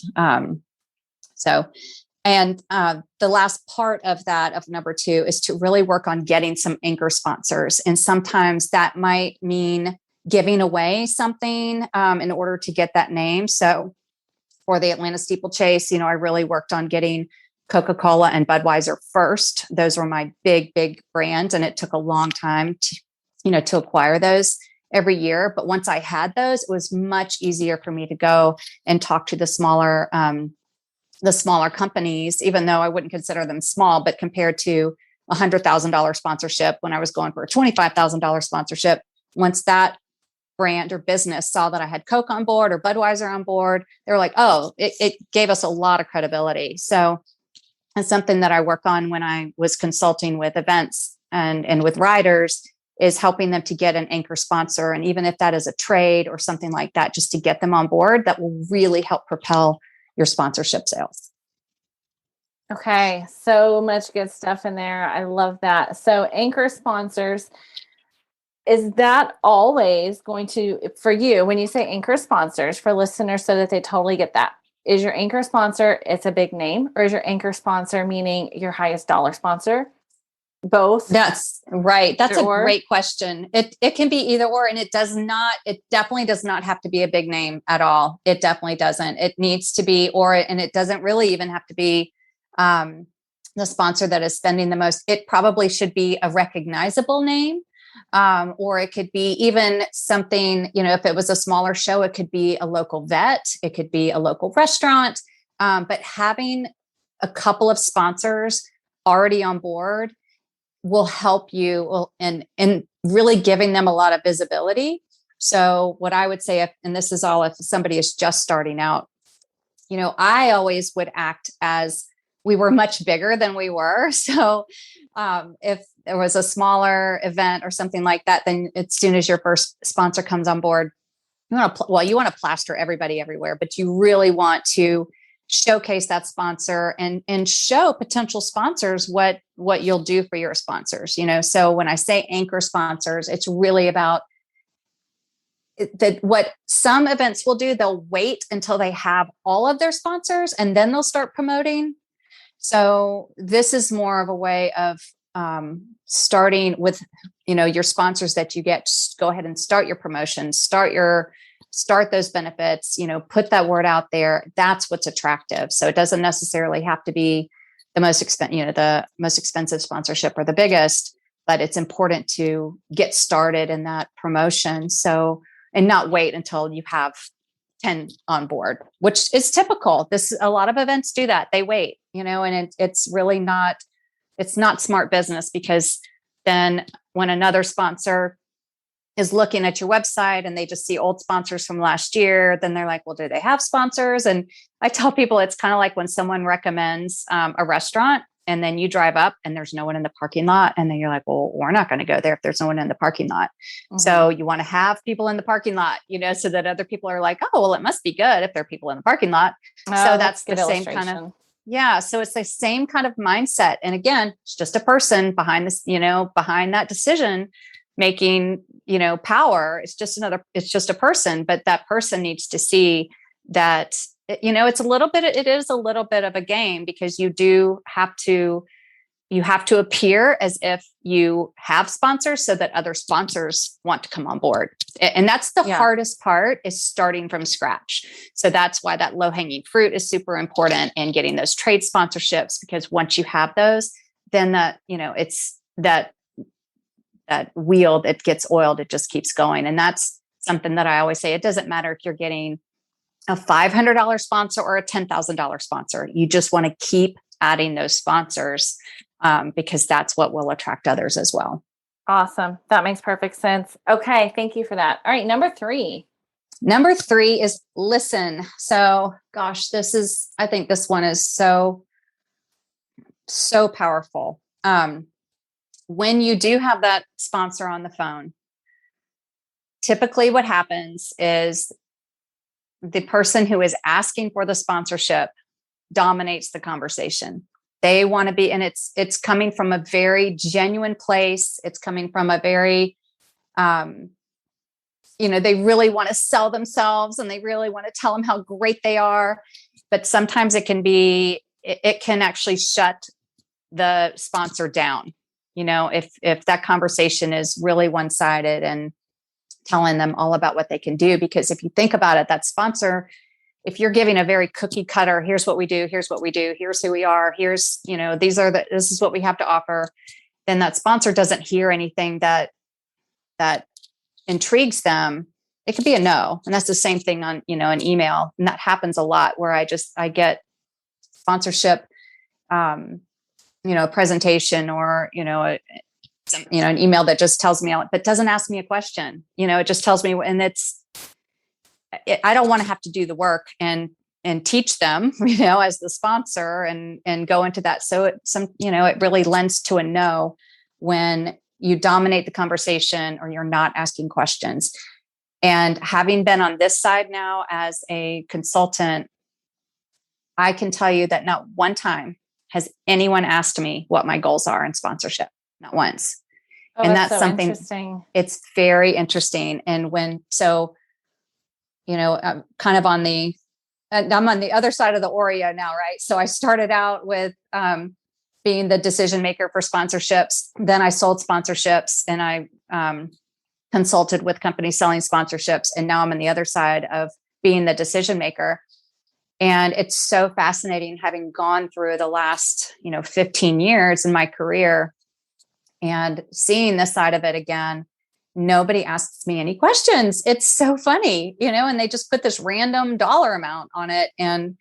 And the last part of that, of number 2, is to really work on getting some anchor sponsors. And sometimes that might mean giving away something in order to get that name. So for the Atlanta steeplechase, I really worked on getting Coca-Cola and Budweiser first. Those were my big, big brands. And it took a long time to acquire those every year. But once I had those, it was much easier for me to go and talk to the smaller companies, even though I wouldn't consider them small, but compared to $100,000 sponsorship, when I was going for a $25,000 sponsorship, once that brand or business saw that I had Coke on board or Budweiser on board, they were like, oh, it gave us a lot of credibility. So it's something that I work on when I was consulting with events and with riders, is helping them to get an anchor sponsor. And even if that is a trade or something like that, just to get them on board, that will really help propel your sponsorship sales. Okay. So much good stuff in there. I love that. So anchor sponsors, is that always going to, for you, when you say anchor sponsors, for listeners so that they totally get that, is your anchor sponsor, it's a big name, or is your anchor sponsor meaning your highest dollar sponsor? Both? That's right. That's a great question. It can be either or, and it definitely does not have to be a big name at all. It definitely doesn't. It needs to be, and it doesn't really even have to be the sponsor that is spending the most. It probably should be a recognizable name. Or it could be even something, if it was a smaller show, it could be a local vet, it could be a local restaurant. But having a couple of sponsors already on board will help you and really giving them a lot of visibility. So what I would say, and this is all if somebody is just starting out, I always would act as we were much bigger than we were. So if there was a smaller event or something like that, then as soon as your first sponsor comes on board, you want to plaster everybody everywhere, but you really want to showcase that sponsor and show potential sponsors what you'll do for your sponsors. So when I say anchor sponsors, it's really about that. What some events will do, they'll wait until they have all of their sponsors and then they'll start promoting. So this is more of a way of starting with, your sponsors that you get. Just go ahead and start your promotions, start those benefits, put that word out there. That's what's attractive. So it doesn't necessarily have to be the most expensive sponsorship or the biggest, but it's important to get started in that promotion. So, and not wait until you have 10 on board, which is typical. A lot of events do that. They wait, and it's really not smart business, because then when another sponsor is looking at your website and they just see old sponsors from last year, then they're like, well, do they have sponsors? And I tell people it's kind of like when someone recommends a restaurant and then you drive up and there's no one in the parking lot. And then you're like, well, we're not going to go there if there's no one in the parking lot. Mm-hmm. So you want to have people in the parking lot, so that other people are like, oh, well, it must be good if there are people in the parking lot. So that's the same kind of, so it's the same kind of mindset. And again, it's just a person behind this, behind that decision making, power. It's just a person, but that person needs to see that, it is a little bit of a game, because you have to appear as if you have sponsors so that other sponsors want to come on board. And that's the hardest part, is starting from scratch. So that's why that low hanging fruit is super important, and getting those trade sponsorships, because once you have those, then it's that wheel that gets oiled, it just keeps going. And that's something that I always say, it doesn't matter if you're getting a $500 sponsor or a $10,000 sponsor. You just want to keep adding those sponsors, because that's what will attract others as well. Awesome. That makes perfect sense. Okay. Thank you for that. All right. Number three is listen. So gosh, I think this one is so powerful. When you do have that sponsor on the phone, typically what happens is the person who is asking for the sponsorship dominates the conversation. They want to be, and it's coming from a very genuine place. It's coming from a very, they really want to sell themselves and they really want to tell them how great they are. But sometimes it can actually shut the sponsor down. If that conversation is really one-sided and telling them all about what they can do. Because if you think about it, that sponsor, if you're giving a very cookie cutter, here's what we do, here's who we are, this is what we have to offer, then that sponsor doesn't hear anything that intrigues them. It could be a no. And that's the same thing on, an email. And that happens a lot, where I get sponsorship, a presentation, or, an email that just tells me, but doesn't ask me a question. It just tells me, and I don't want to have to do the work and teach them, as the sponsor and go into that. So it really lends to a no when you dominate the conversation or you're not asking questions. And having been on this side now as a consultant, I can tell you that not one time has anyone asked me what my goals are in sponsorship. Not once. Oh, and that's so something, interesting. It's very interesting. And I'm kind of I'm on the other side of the Oreo now, right? So I started out with being the decision maker for sponsorships. Then I sold sponsorships, and I consulted with companies selling sponsorships. And now I'm on the other side of being the decision maker. And it's so fascinating, having gone through the last, 15 years in my career and seeing this side of it again. Nobody asks me any questions. It's so funny, and they just put this random dollar amount on it. And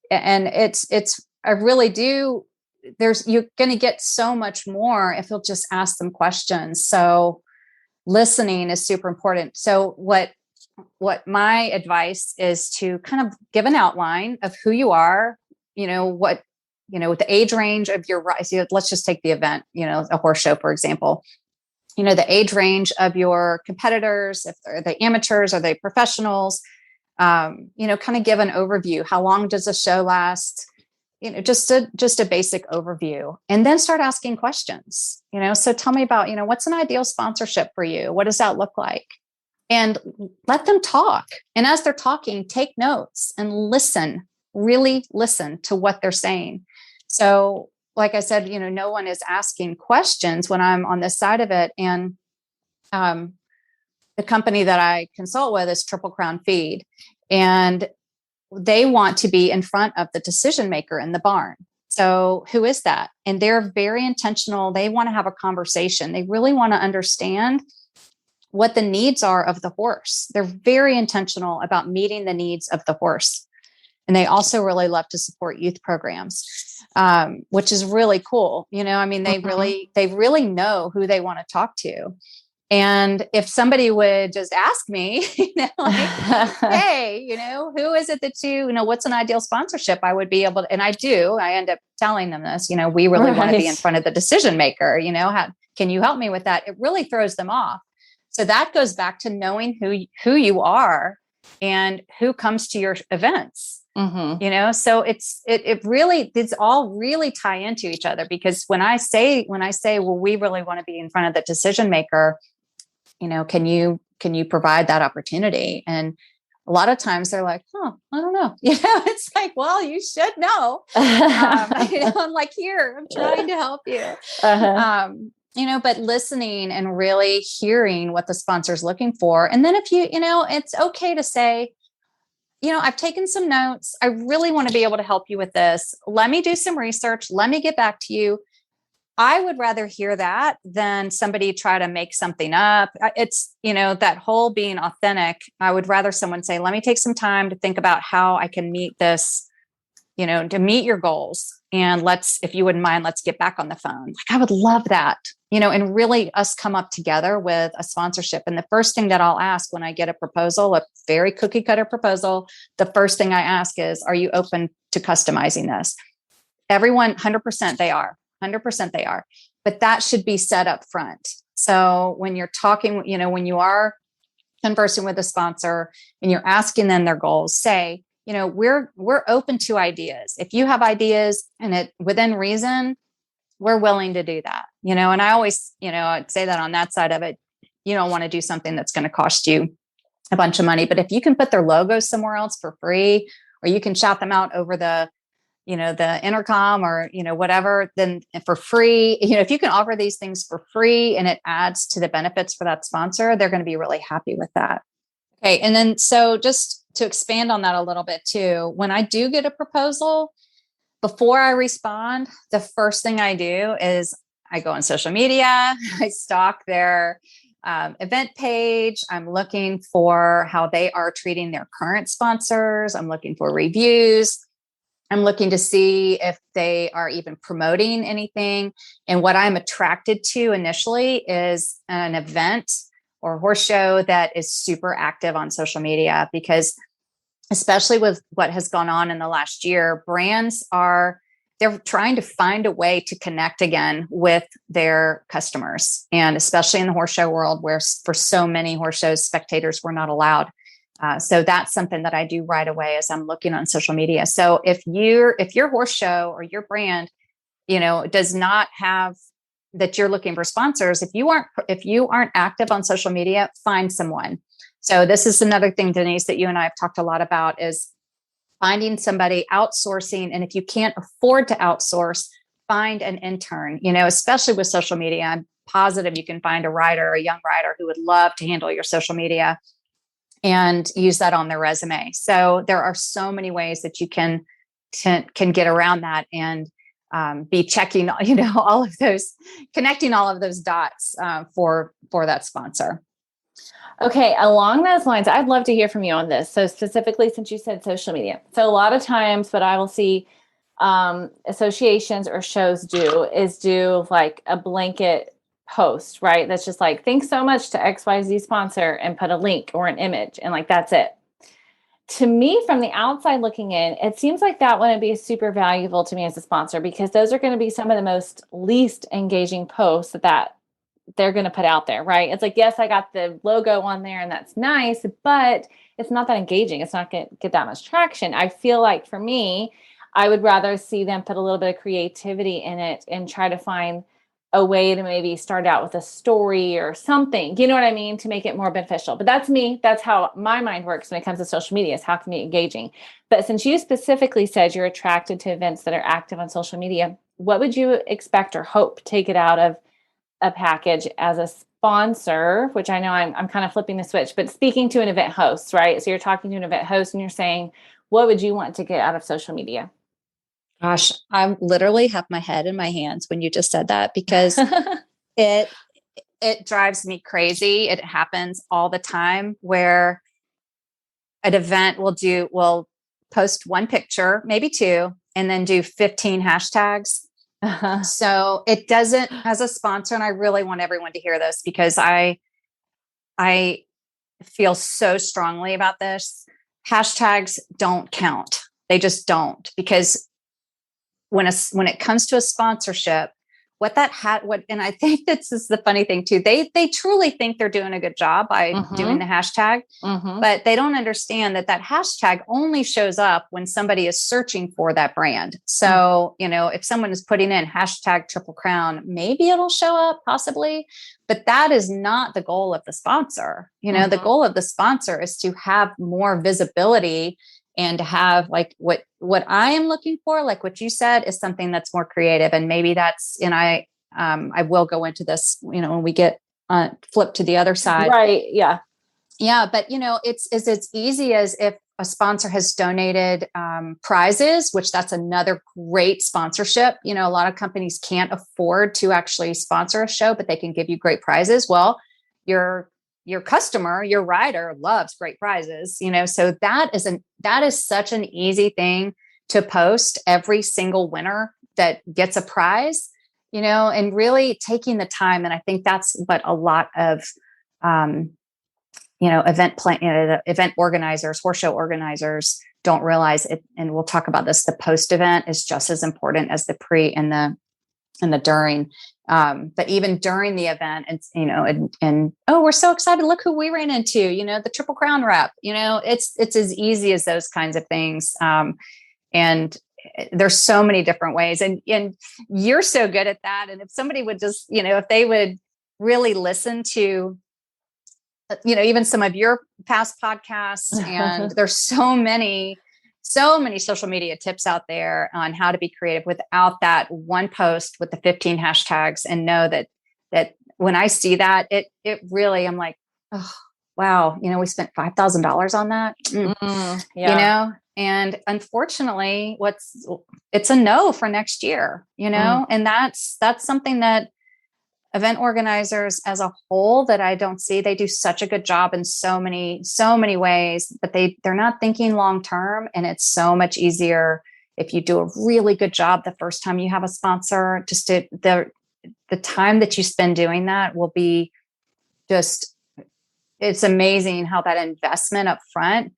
I really do. You're going to get so much more if you'll just ask them questions. So listening is super important. So what my advice is to kind of give an outline of who you are, with the age range of your rise. Let's just take the event, a horse show, for example, the age range of your competitors, if they're the amateurs, are they professionals, kind of give an overview. How long does a show last? Just a basic overview, and then start asking questions, so tell me about, what's an ideal sponsorship for you? What does that look like? And let them talk. And as they're talking, take notes and really listen to what they're saying. So like I said, no one is asking questions when I'm on this side of it. And the company that I consult with is Triple Crown Feed, and they want to be in front of the decision maker in the barn. So who is that? And they're very intentional. They want to have a conversation. They really want to understand what the needs are of the horse. They're very intentional about meeting the needs of the horse. And they also really love to support youth programs, which is really cool. They really know who they want to talk to. And if somebody would just ask me, like, hey, who is it that what's an ideal sponsorship? I would be able to, and I end up telling them this, we really want to be in front of the decision maker, how can you help me with that? It really throws them off. So that goes back to knowing who you are and who comes to your events. So it's all really tie into each other, because when I say, well, we really want to be in front of the decision maker, can you provide that opportunity? And a lot of times they're like, I don't know. It's like, well, you should know. I'm like, here, I'm trying to help you. But listening and really hearing what the sponsor's looking for. And then if it's okay to say, I've taken some notes. I really want to be able to help you with this. Let me do some research. Let me get back to you. I would rather hear that than somebody try to make something up. It's, that whole being authentic. I would rather someone say, let me take some time to think about how I can meet this, to meet your goals. And if you wouldn't mind, let's get back on the phone. Like, I would love that, and really us come up together with a sponsorship. And the first thing that I'll ask when I get a proposal, a very cookie cutter proposal, the first thing I ask is, are you open to customizing this? Everyone, 100% they are. 100% they are, but that should be set up front. So when you're talking, when you are conversing with a sponsor and you're asking them their goals, say, we're open to ideas. If you have ideas and it within reason, we're willing to do that, and I always, I'd say that on that side of it, you don't want to do something that's going to cost you a bunch of money, but if you can put their logos somewhere else for free, or you can shout them out over the intercom or, whatever, then for free, if you can offer these things for free and it adds to the benefits for that sponsor, they're going to be really happy with that. Okay. And then, so just to expand on that a little bit too, when I do get a proposal, before I respond, the first thing I do is I go on social media, I stalk their event page. I'm looking for how they are treating their current sponsors. I'm looking for reviews. I'm looking to see if they are even promoting anything. And what I'm attracted to initially is an event or horse show that is super active on social media, because especially with what has gone on in the last year, they're trying to find a way to connect again with their customers. And especially in the horse show world, where for so many horse shows, spectators were not allowed. So that's something that I do right away as I'm looking on social media. So if your horse show or your brand, does not have that you're looking for sponsors, if you aren't active on social media, find someone. So this is another thing, Denise, that you and I have talked a lot about, is finding somebody, outsourcing. And if you can't afford to outsource, find an intern, especially with social media. I'm positive you can find a young writer who would love to handle your social media and use that on their resume. So there are so many ways that you can get around that and be checking, all of those, connecting all of those dots for that sponsor. Okay. Along those lines, I'd love to hear from you on this. So specifically, since you said social media. So a lot of times what I will see associations or shows do like a blanket post, right? That's just like, thanks so much to XYZ sponsor, and put a link or an image, and like, that's it. To me, from the outside looking in, it seems like that wouldn't be super valuable to me as a sponsor, because those are going to be some of the most least engaging posts that they're going to put out there, right? It's like, yes, I got the logo on there and that's nice, but it's not that engaging. It's not going to get that much traction. I feel like for me, I would rather see them put a little bit of creativity in it and try to find a way to maybe start out with a story or something, you know what I mean? To make it more beneficial. But that's me. That's how my mind works when it comes to social media, is how can we be engaging? But since you specifically said you're attracted to events that are active on social media, what would you expect or hope to get out of a package as a sponsor, which I know I'm kind of flipping the switch, but speaking to an event host, right? So you're talking to an event host and you're saying, what would you want to get out of social media? Gosh, I literally have my head in my hands when you just said that, because it drives me crazy. It happens all the time where an event will post one picture, maybe two, and then do 15 hashtags. So it doesn't, as a sponsor, and I really want everyone to hear this, because I I feel so strongly about this. Hashtags don't count. They just don't, because when it comes to a sponsorship, and I think this is the funny thing too. They truly think they're doing a good job by doing the hashtag, but they don't understand that hashtag only shows up when somebody is searching for that brand. So, if someone is putting in hashtag Triple Crown, maybe it'll show up possibly, but that is not the goal of the sponsor. The goal of the sponsor is to have more visibility and to have like what I am looking for, like what you said, is something that's more creative. And maybe that's, and I will go into this, when we get flipped to the other side. Right. Yeah. Yeah. But it's as easy as if a sponsor has donated prizes, which that's another great sponsorship. A lot of companies can't afford to actually sponsor a show, but they can give you great prizes. Well, your customer, your rider loves great prizes, so that is such an easy thing to post every single winner that gets a prize, and really taking the time. And I think that's what a lot of, event organizers, horse show organizers don't realize it. And we'll talk about this. The post event is just as important as the pre and the during. But even during the event, it's, and oh, we're so excited. Look who we ran into, the Triple Crown rep, it's as easy as those kinds of things. And there's so many different ways, and you're so good at that. And if somebody would just, if they would really listen to, even some of your past podcasts, and there's so many social media tips out there on how to be creative without that one post with the 15 hashtags, and know that when I see that, it really, I'm like, oh, wow, we spent $5,000 on that, yeah. And unfortunately it's a no for next year, and that's something that event organizers as a whole, that I don't see. They do such a good job in so many ways, but they're not thinking long-term. And it's so much easier if you do a really good job the first time you have a sponsor. Just the time that you spend doing that will be just, it's amazing how that investment up front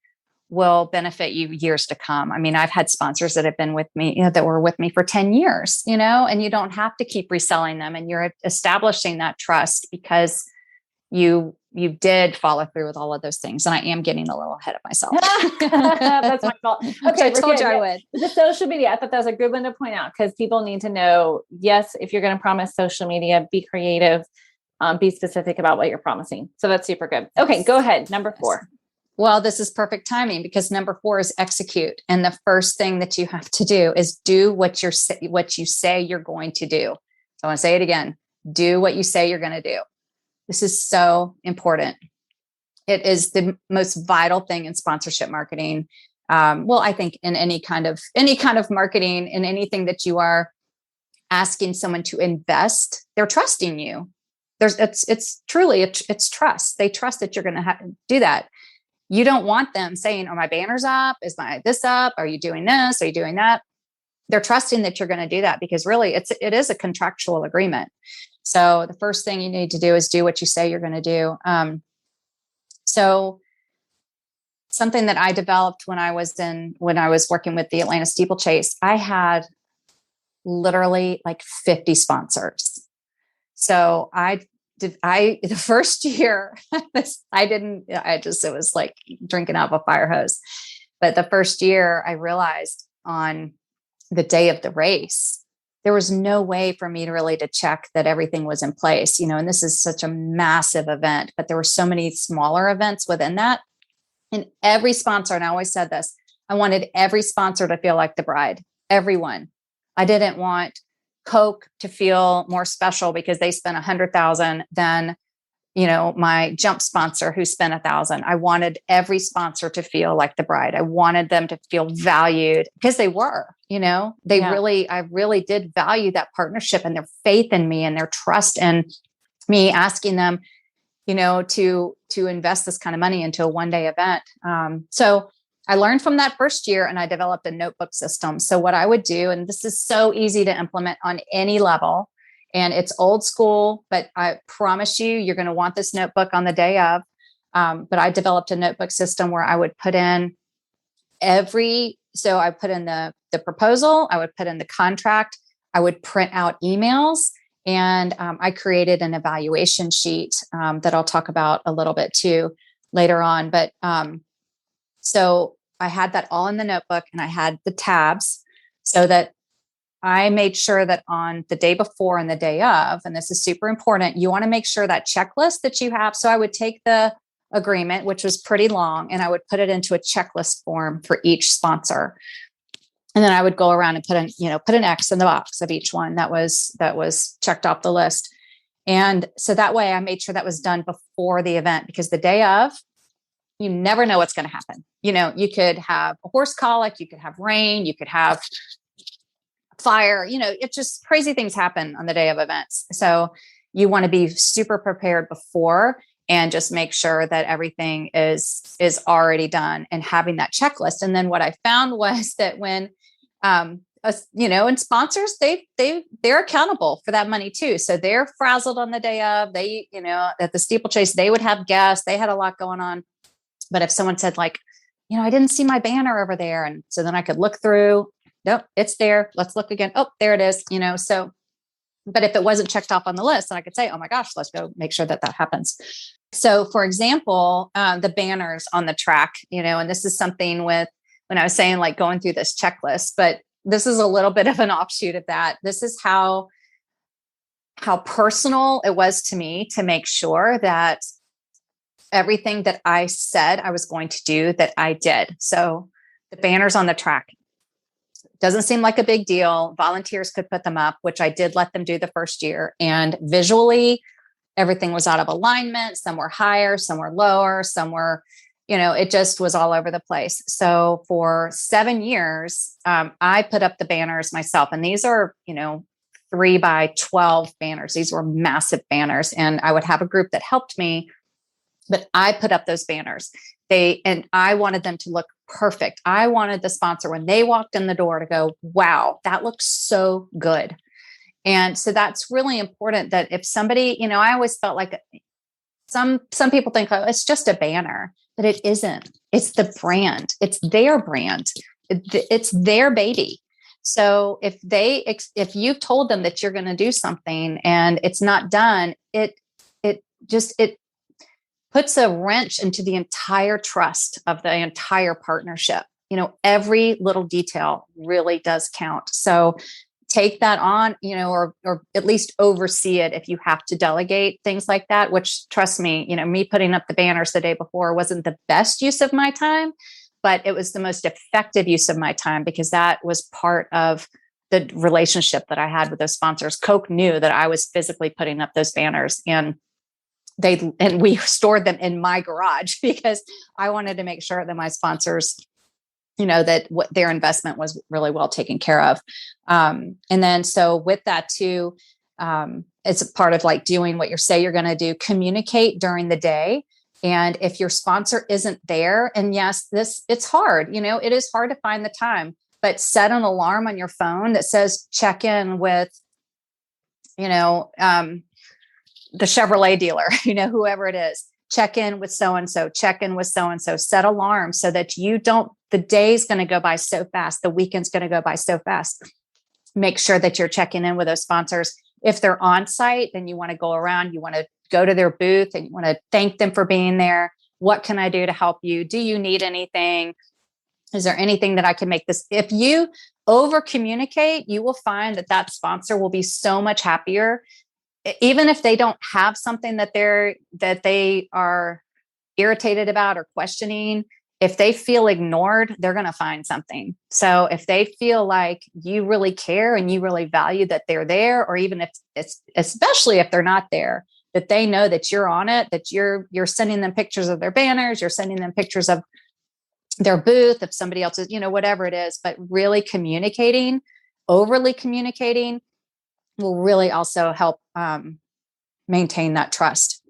will benefit you years to come. I mean, I've had sponsors that have been with me, that were with me for 10 years, and you don't have to keep reselling them, and you're establishing that trust because you did follow through with all of those things. And I am getting a little ahead of myself. That's my fault. Okay. I told you I would. The social media, I thought that was a good one to point out, because people need to know, yes, if you're going to promise social media, be creative, be specific about what you're promising. So that's super good. Okay, go ahead. Number 4. Well, this is perfect timing, because number 4 is execute. And the first thing that you have to do is do what you say you're going to do. So I want to say it again. Do what you say you're going to do. This is so important. It is the most vital thing in sponsorship marketing. Well, I think in any kind of marketing, in anything that you are asking someone to invest, they're trusting you. It's truly trust. They trust that you're going to do that. You don't want them saying, "Are my banners up? Is my this up? Are you doing this? Are you doing that?" They're trusting that you're going to do that, because really it is a contractual agreement. So the first thing you need to do is do what you say you're going to do. So something that I developed when I was working with the Atlanta Steeplechase, I had literally like 50 sponsors. So the first year, it was like drinking out of a fire hose. But the first year I realized on the day of the race, there was no way for me to check that everything was in place, and this is such a massive event, but there were so many smaller events within that. And every sponsor, and I always said this, I wanted every sponsor to feel like the bride, everyone. I didn't want Coke to feel more special because they spent $100,000 than, my jump sponsor who spent $1,000. I wanted every sponsor to feel like the bride. I wanted them to feel valued, because they were, I really did value that partnership and their faith in me and their trust in me, asking them, to invest this kind of money into a one-day event. So I learned from that first year, and I developed a notebook system. So what I would do, and this is so easy to implement on any level, And it's old school, but I promise you're going to want this notebook on the day of. But I developed a notebook system where I would put in so I put in the proposal, I would put in the contract, I would print out emails, and I created an evaluation sheet that I'll talk about a little bit too later on. But so I had that all in the notebook, and I had the tabs so that I made sure that on the day before and the day of, and this is super important, you want to make sure that checklist that you have. So I would take the agreement, which was pretty long, and I would put it into a checklist form for each sponsor. And then I would go around and put an X in the box of each one that was checked off the list. And so that way I made sure that was done before the event, because the day of, you never know what's going to happen. You could have a horse colic, you could have rain, you could have fire, it's just crazy things happen on the day of events. So you want to be super prepared before and just make sure that everything is already done and having that checklist. And then what I found was that when, and sponsors, they're accountable for that money too. So they're frazzled on the day of, at the steeplechase, they would have guests, they had a lot going on. But if someone said like, I didn't see my banner over there. And so then I could look through, nope, it's there. Let's look again. Oh, there it is. So, but if it wasn't checked off on the list, then I could say, oh my gosh, let's go make sure that happens. So for example, the banners on the track, and this is something with, when I was saying like going through this checklist, but this is a little bit of an offshoot of that. This is how personal it was to me to make sure that everything that I said I was going to do, that I did. So the banners on the track, doesn't seem like a big deal. Volunteers could put them up, which I did let them do the first year. And visually, everything was out of alignment. Some were higher, some were lower, some were, it just was all over the place. So for 7 years, I put up the banners myself. And these are, 3 by 12 banners. These were massive banners. And I would have a group that helped me, but I put up those banners. And I wanted them to look perfect. I wanted the sponsor, when they walked in the door, to go, wow, that looks so good. And so that's really important, that if somebody, I always felt like some people think, oh, it's just a banner, but it isn't. It's the brand. It's their brand. It's their baby. So if you've told them that you're going to do something and it's not done, it puts a wrench into the entire trust of the entire partnership. Every little detail really does count. So take that on, or at least oversee it if you have to delegate things like that, which, trust me, me putting up the banners the day before wasn't the best use of my time, but it was the most effective use of my time, because that was part of the relationship that I had with those sponsors. Coke knew that I was physically putting up those banners, and we stored them in my garage, because I wanted to make sure that my sponsors, that what their investment was really well taken care of. And then, so with that too, it's a part of like doing what you say you're going to do, communicate during the day. And if your sponsor isn't there, and yes, it's hard, it is hard to find the time, but set an alarm on your phone that says, check in with, the Chevrolet dealer, whoever it is, check in with so-and-so, check in with so-and-so, set alarms so that the day's going to go by so fast. The weekend's going to go by so fast. Make sure that you're checking in with those sponsors. If they're on site, then you want to go around, you want to go to their booth, and you want to thank them for being there. What can I do to help you? Do you need anything? Is there anything that I can make this? If you over communicate, you will find that sponsor will be so much happier. Even if they don't have something that they are irritated about or questioning, if they feel ignored, they're going to find something. So if they feel like you really care and you really value that they're there, or even if it's, especially if they're not there, that they know that you're on it, that you're sending them pictures of their banners, you're sending them pictures of their booth, if somebody else is, whatever it is, but really overly communicating will really also help maintain that trust.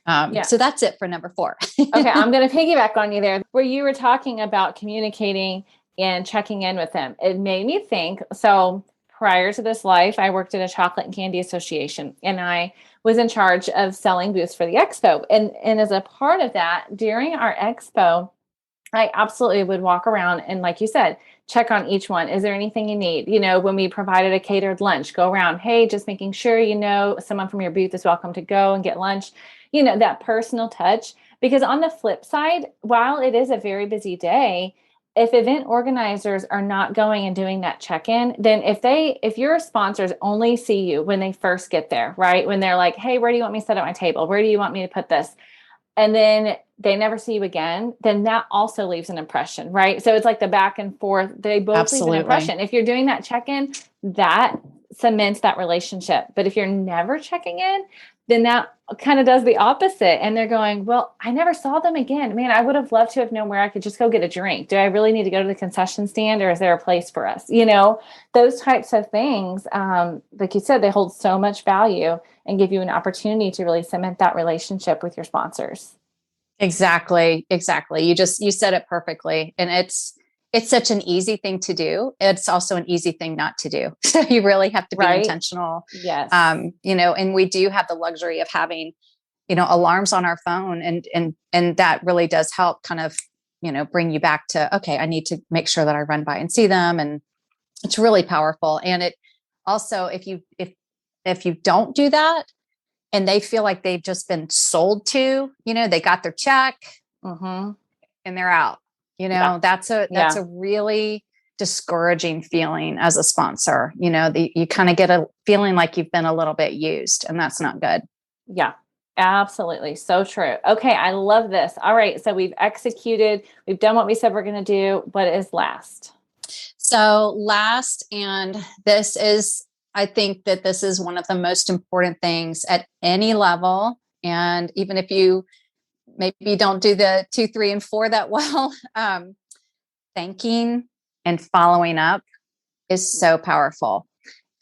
So that's it for number 4. Okay. I'm going to piggyback on you there, where you were talking about communicating and checking in with them. It made me think, so prior to this life, I worked at a chocolate and candy association, and I was in charge of selling booths for the expo. And as a part of that, during our expo, I absolutely would walk around and, like you said, check on each one. Is there anything you need? When we provided a catered lunch, go around, hey, just making sure, someone from your booth is welcome to go and get lunch, that personal touch. Because on the flip side, while it is a very busy day, if event organizers are not going and doing that check-in, then if your sponsors only see you when they first get there, right? When they're like, hey, where do you want me to set up my table? Where do you want me to put this? And then they never see you again, then that also leaves an impression, right? So it's like the back and forth. They both leave an impression. If you're doing that check-in, that cements that relationship. But if you're never checking in, then that kind of does the opposite. And they're going, well, I never saw them again. Man, I would have loved to have known where I could just go get a drink. Do I really need to go to the concession stand, or is there a place for us? Those types of things, like you said, they hold so much value and give you an opportunity to really cement that relationship with your sponsors. Exactly. You said it perfectly. And it's such an easy thing to do. It's also an easy thing not to do. So you really have to be intentional. Yes. And we do have the luxury of having, alarms on our phone, and that really does help kind of, bring you back to, okay, I need to make sure that I run by and see them. And it's really powerful. And it also, if you don't do that, and they feel like they've just been sold to, they got their check and they're out, that's a really discouraging feeling as a sponsor. You kind of get a feeling like you've been a little bit used, and that's not good. Yeah, absolutely. So true. Okay. I love this. All right. So we've executed, we've done what we said we're going to do. What is last? So last, and I think that this is one of the most important things at any level. And even if you maybe don't do the 2, 3, and 4 that well, thanking and following up is so powerful.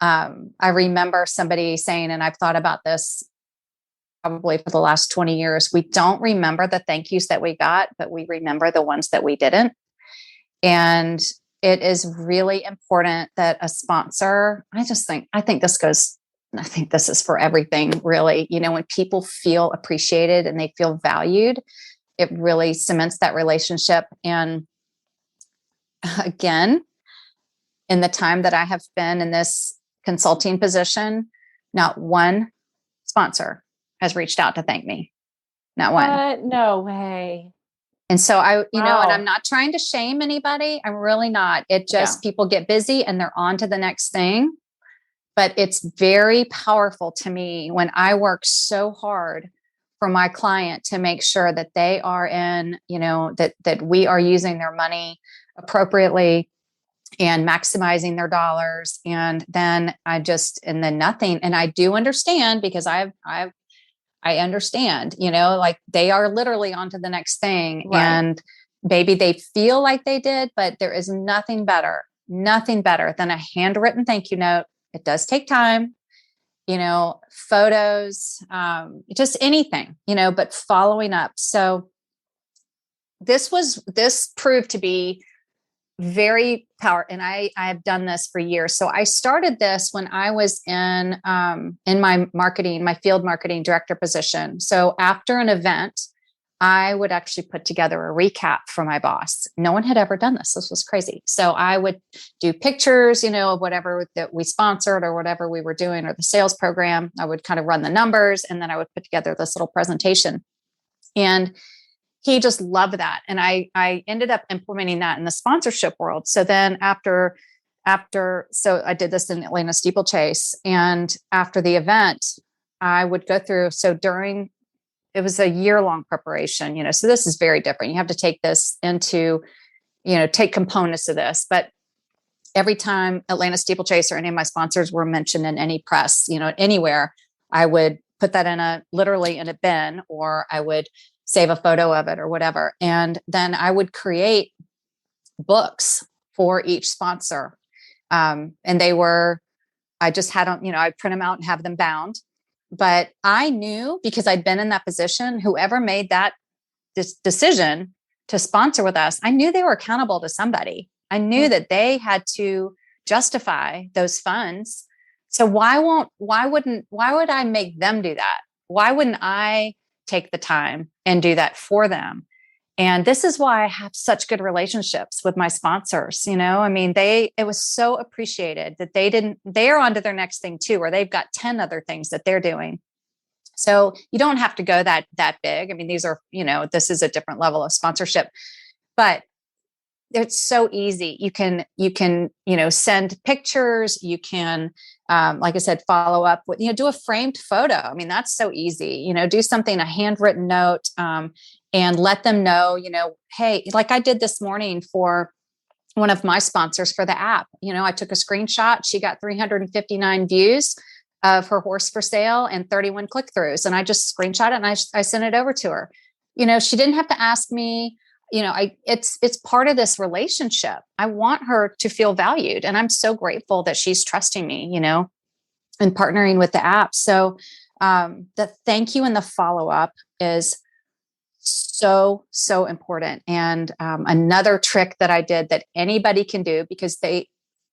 I remember somebody saying, and I've thought about this probably for the last 20 years, we don't remember the thank yous that we got, but we remember the ones that we didn't. And it is really important that a sponsor, I think this is for everything, really. When people feel appreciated and they feel valued, it really cements that relationship. And again, in the time that I have been in this consulting position, not one sponsor has reached out to thank me. Not one. No way. And so and I'm not trying to shame anybody. I'm really not. It just, people get busy and they're on to the next thing. But it's very powerful to me when I work so hard for my client to make sure that they are in, that we are using their money appropriately and maximizing their dollars. And then nothing. And I do understand, because I understand, like they are literally on to the next thing. Right. And maybe they feel like they did, but there is nothing better than a handwritten thank you note. It does take time, photos, just anything, but following up. So this proved to be very powerful. And I have done this for years. So I started this when I was in my field marketing director position. So after an event, I would actually put together a recap for my boss. No one had ever done this. This was crazy. So I would do pictures, of whatever that we sponsored or whatever we were doing, or the sales program. I would kind of run the numbers, and then I would put together this little presentation. And he just loved that. And I ended up implementing that in the sponsorship world. So then so I did this in Atlanta steeplechase. And after the event, I would go through, it was a year-long preparation, so this is very different. You have to take this into, take components of this. But every time Atlanta steeplechase or any of my sponsors were mentioned in any press, anywhere, I would put that literally in a bin, or I would save a photo of it or whatever. And then I would create books for each sponsor. And I just had them, I'd print them out and have them bound. But I knew, because I'd been in that position, whoever made this decision to sponsor with us, I knew they were accountable to somebody. I knew that they had to justify those funds. So why would I make them do that? Why wouldn't I take the time and do that for them? And this is why I have such good relationships with my sponsors. I mean, it was so appreciated that they're on to their next thing too, or they've got 10 other things that they're doing. So you don't have to go that big. I mean, these are, this is a different level of sponsorship, but it's so easy. You can, send pictures. You can, like I said, follow up with, do a framed photo. I mean, that's so easy, do something, a handwritten note, and let them know, hey, like I did this morning for one of my sponsors for the app. I took a screenshot. She got 359 views of her horse for sale and 31 click-throughs. And I just screenshot it and I sent it over to her. She didn't have to ask me, it's part of this relationship. I want her to feel valued. And I'm so grateful that she's trusting me, and partnering with the app. So the thank you and the follow-up is so important. And another trick that I did that anybody can do, because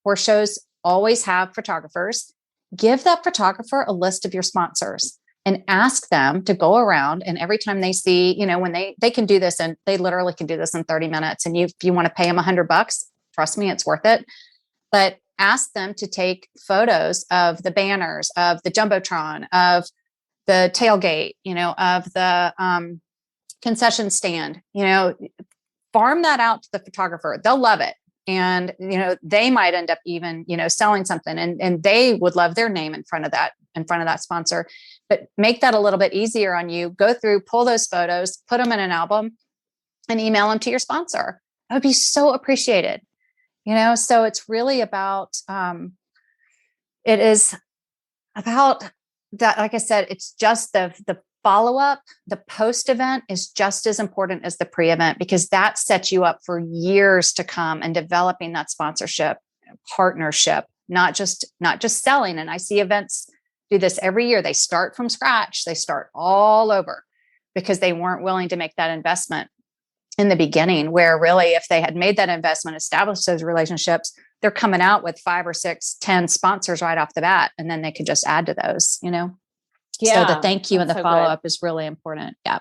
horse shows always have photographers, give that photographer a list of your sponsors and ask them to go around. And every time they see, when they can do this, and they literally can do this in 30 minutes. And if you want to pay them $100, trust me, it's worth it. But ask them to take photos of the banners, of the Jumbotron, of the tailgate, of the concession stand, farm that out to the photographer. They'll love it. And, they might end up even, selling something, and they would love their name in front of that sponsor. But make that a little bit easier on you. Go through, pull those photos, put them in an album, and email them to your sponsor. That would be so appreciated. So it's really about, it is about that. Like I said, it's just the follow-up. The post-event is just as important as the pre-event, because that sets you up for years to come and developing that sponsorship partnership, not just selling. And I see events do this every year. They start from scratch. They start all over because they weren't willing to make that investment in the beginning, where really, if they had made that investment, established those relationships, they're coming out with 5 or 6, 10 sponsors right off the bat. And then they could just add to those, Yeah, so the thank you and the so follow-up is really important. Yeah.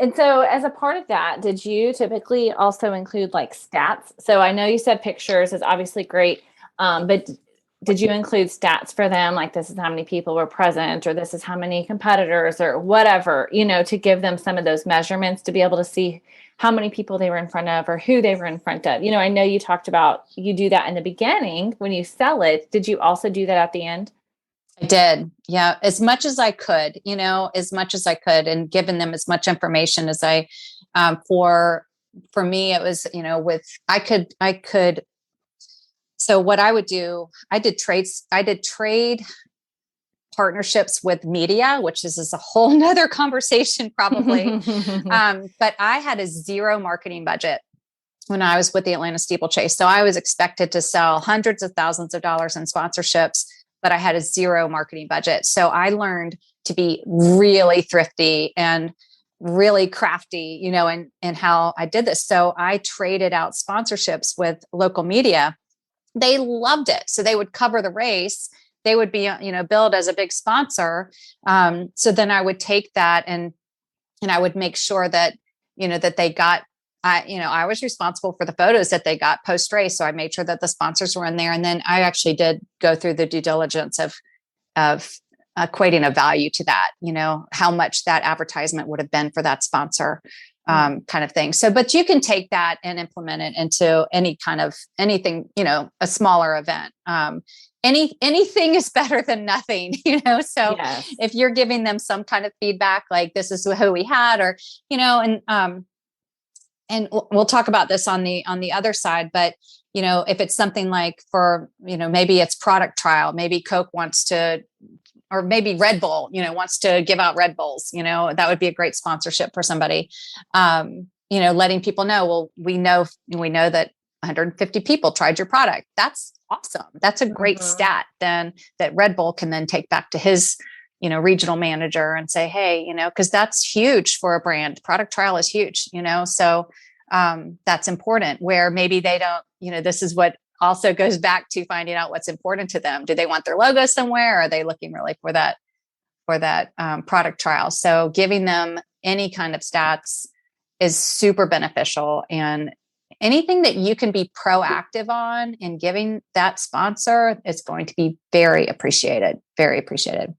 And so as a part of that, did you typically also include like stats? So I know you said pictures is obviously great, but did you include stats for them? Like, this is how many people were present, or this is how many competitors, or whatever, to give them some of those measurements to be able to see how many people they were in front of or who they were in front of. I know you talked about you do that in the beginning when you sell it. Did you also do that at the end? I did. Yeah. As much as I could, and given them as much information as I, for me, it was, I could. So what I would do, I did trade partnerships with media, which is a whole nother conversation probably. But I had a zero marketing budget when I was with the Atlanta Steeplechase. So I was expected to sell hundreds of thousands of dollars in sponsorships, but I had a zero marketing budget. So I learned to be really thrifty and really crafty, in how I did this. So I traded out sponsorships with local media. They loved it. So they would cover the race. They would be, billed as a big sponsor. So then I would take that and I would make sure that, that they got, I was responsible for the photos that they got post race. So I made sure that the sponsors were in there. And then I actually did go through the due diligence of equating a value to that, how much that advertisement would have been for that sponsor, kind of thing. So, but you can take that and implement it into anything, a smaller event. Anything is better than nothing, so yes. If you're giving them some kind of feedback, like this is who we had, or, and we'll talk about this on the other side, but, if it's something like for, maybe it's product trial, maybe Coke wants to, or maybe Red Bull, wants to give out Red Bulls, that would be a great sponsorship for somebody. Letting people know, well, we know that 150 people tried your product. That's awesome. That's a great stat then that Red Bull can then take back to his, regional manager and say, hey, cause that's huge for a brand. Product trial is huge, so that's important, where maybe they don't, this is what also goes back to finding out what's important to them. Do they want their logo somewhere? Or are they looking really for that product trial? So giving them any kind of stats is super beneficial, and anything that you can be proactive on in giving that sponsor is going to be very appreciated, very appreciated.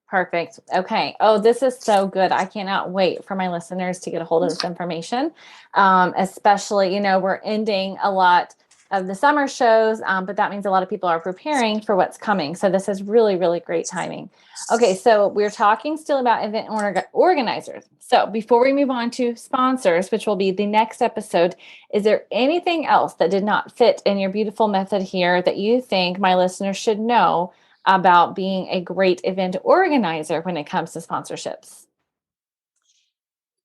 Perfect. Okay. Oh, this is so good. I cannot wait for my listeners to get a hold of this information. Especially, we're ending a lot of the summer shows, but that means a lot of people are preparing for what's coming. So this is really, really great timing. Okay. So we're talking still about event organizers. So before we move on to sponsors, which will be the next episode, is there anything else that did not fit in your beautiful method here that you think my listeners should know about being a great event organizer when it comes to sponsorships?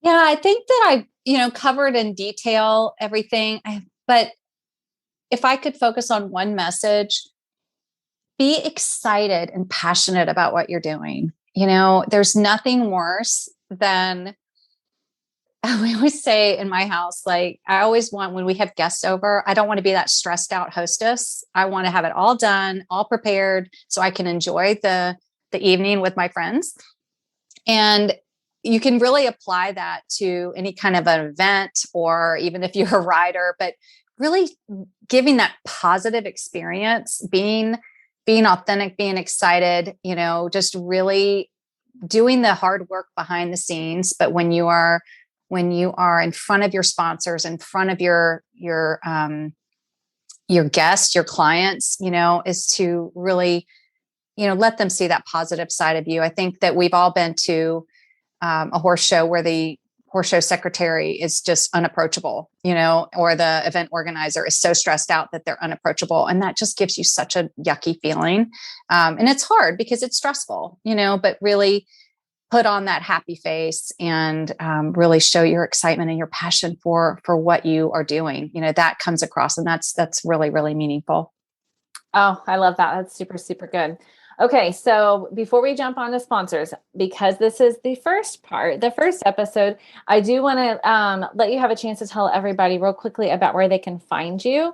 Yeah, I think that I, covered in detail everything, but if I could focus on one message, be excited and passionate about what you're doing. There's nothing worse than, we always say in my house, like, I always want, when we have guests over, I don't want to be that stressed out hostess. I want to have it all done, all prepared, so I can enjoy the evening with my friends. And you can really apply that to any kind of an event, or even if you're a rider, but really giving that positive experience, being authentic, being excited, just really doing the hard work behind the scenes. But when you are in front of your sponsors, in front of your guests, your clients, is to really, let them see that positive side of you. I think that we've all been to a horse show where the horse show secretary is just unapproachable, or the event organizer is so stressed out that they're unapproachable. And that just gives you such a yucky feeling. And it's hard because it's stressful, but really put on that happy face and really show your excitement and your passion for what you are doing. That comes across, and that's really, really meaningful. Oh, I love that. That's super, super good. Okay. So before we jump on to sponsors, because this is the first episode, I do want to let you have a chance to tell everybody real quickly about where they can find you.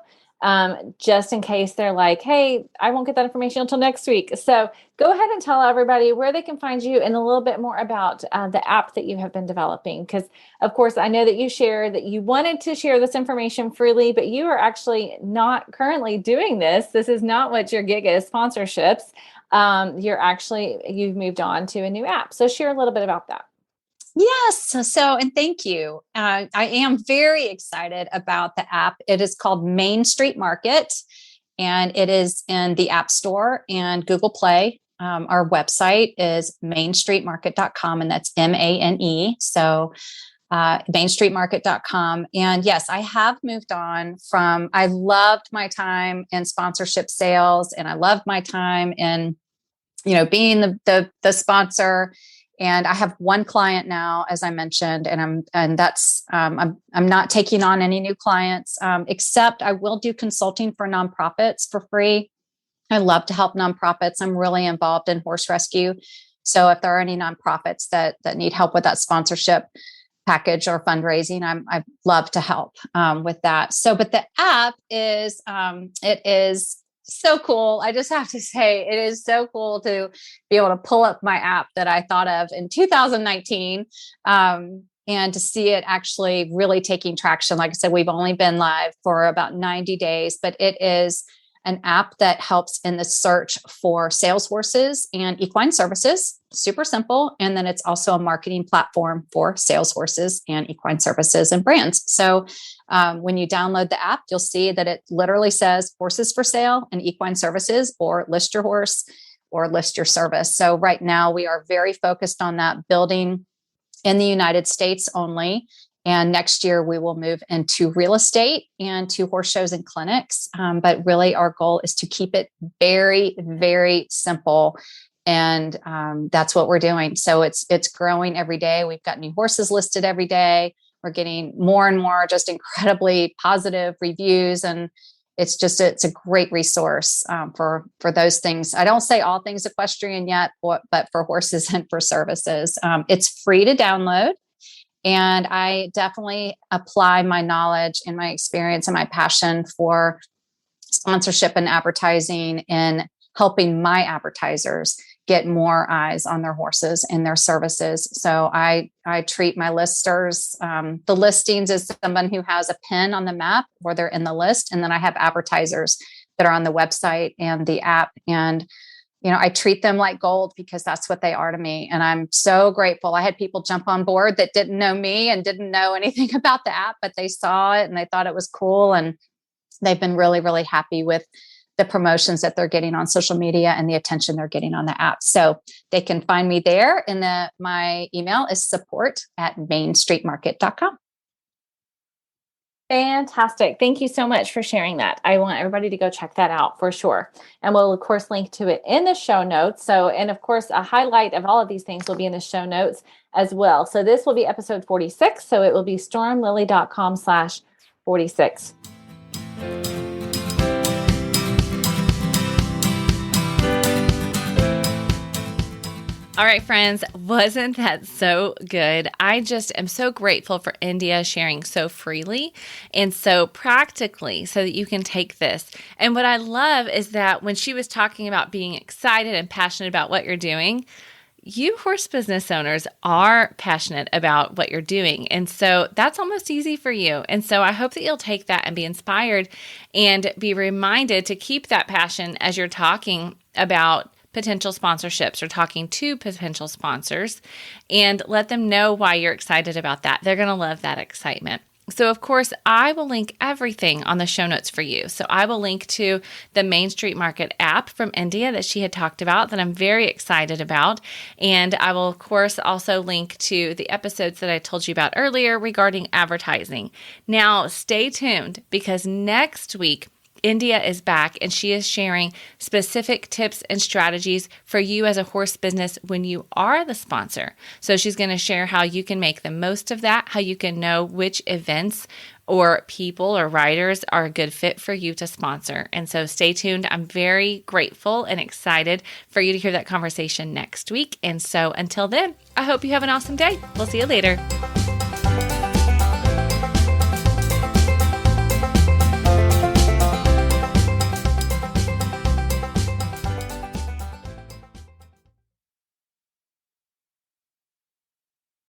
Just in case they're like, hey, I won't get that information until next week. So go ahead and tell everybody where they can find you and a little bit more about the app that you have been developing. Because, of course, I know that you shared that you wanted to share this information freely, but you are actually not currently doing this. This is not what your gig is, sponsorships. You've moved on to a new app. So share a little bit about that. Yes. So, and thank you. I am very excited about the app. It is called Main Street Market, and it is in the App Store and Google Play. Our website is mainstreetmarket.com, and that's MANE. So, mainstreetmarket.com. And yes, I have moved on from, I loved my time in sponsorship sales, and I loved my time in, being the sponsor. And I have one client now, as I mentioned, and I'm not taking on any new clients, except I will do consulting for nonprofits for free. I love to help nonprofits. I'm really involved in horse rescue. So if there are any nonprofits that need help with that sponsorship package or fundraising, I'd love to help with that. So, but the app is, it is so cool. I just have to say, it is so cool to be able to pull up my app that I thought of in 2019, and to see it actually really taking traction. Like I said, we've only been live for about 90 days, but it is an app that helps in the search for sales horses and equine services. Super simple. And then it's also a marketing platform for sales horses and equine services and brands. So when you download the app, you'll see that it literally says horses for sale and equine services, or list your horse or list your service. So right now we are very focused on that, building in the United States only. And next year we will move into real estate and to horse shows and clinics. But really our goal is to keep it very, very simple. And that's what we're doing. So it's growing every day. We've got new horses listed every day. We're getting more and more just incredibly positive reviews. And it's a great resource for those things. I don't say all things equestrian yet, but for horses and for services. It's free to download. And I definitely apply my knowledge and my experience and my passion for sponsorship and advertising in helping my advertisers get more eyes on their horses and their services. So I treat my listers, the listings as someone who has a pin on the map where they're in the list. And then I have advertisers that are on the website and the app. And, I treat them like gold because that's what they are to me. And I'm so grateful. I had people jump on board that didn't know me and didn't know anything about the app, but they saw it and they thought it was cool. And they've been really, really happy with the promotions that they're getting on social media and the attention they're getting on the app. So they can find me there. And my email is support@mainstreetmarket.com. Fantastic. Thank you so much for sharing that. I want everybody to go check that out for sure. And we'll, of course, link to it in the show notes. So, and of course, a highlight of all of these things will be in the show notes as well. So this will be episode 46. So it will be stormlily.com/46. All right, friends, wasn't that so good? I just am so grateful for India sharing so freely and so practically so that you can take this. And what I love is that when she was talking about being excited and passionate about what you're doing, you horse business owners are passionate about what you're doing. And so that's almost easy for you. And so I hope that you'll take that and be inspired and be reminded to keep that passion as you're talking about potential sponsorships or talking to potential sponsors, and let them know why you're excited about that. They're going to love that excitement. So, of course, I will link everything on the show notes for you. So I will link to the Main Street Market app from India that she had talked about that I'm very excited about. And I will, of course, also link to the episodes that I told you about earlier regarding advertising. Now, stay tuned because next week, India is back and she is sharing specific tips and strategies for you as a horse business when you are the sponsor. So she's going to share how you can make the most of that, how you can know which events or people or riders are a good fit for you to sponsor. And so stay tuned. I'm very grateful and excited for you to hear that conversation next week. And so until then, I hope you have an awesome day. We'll see you later.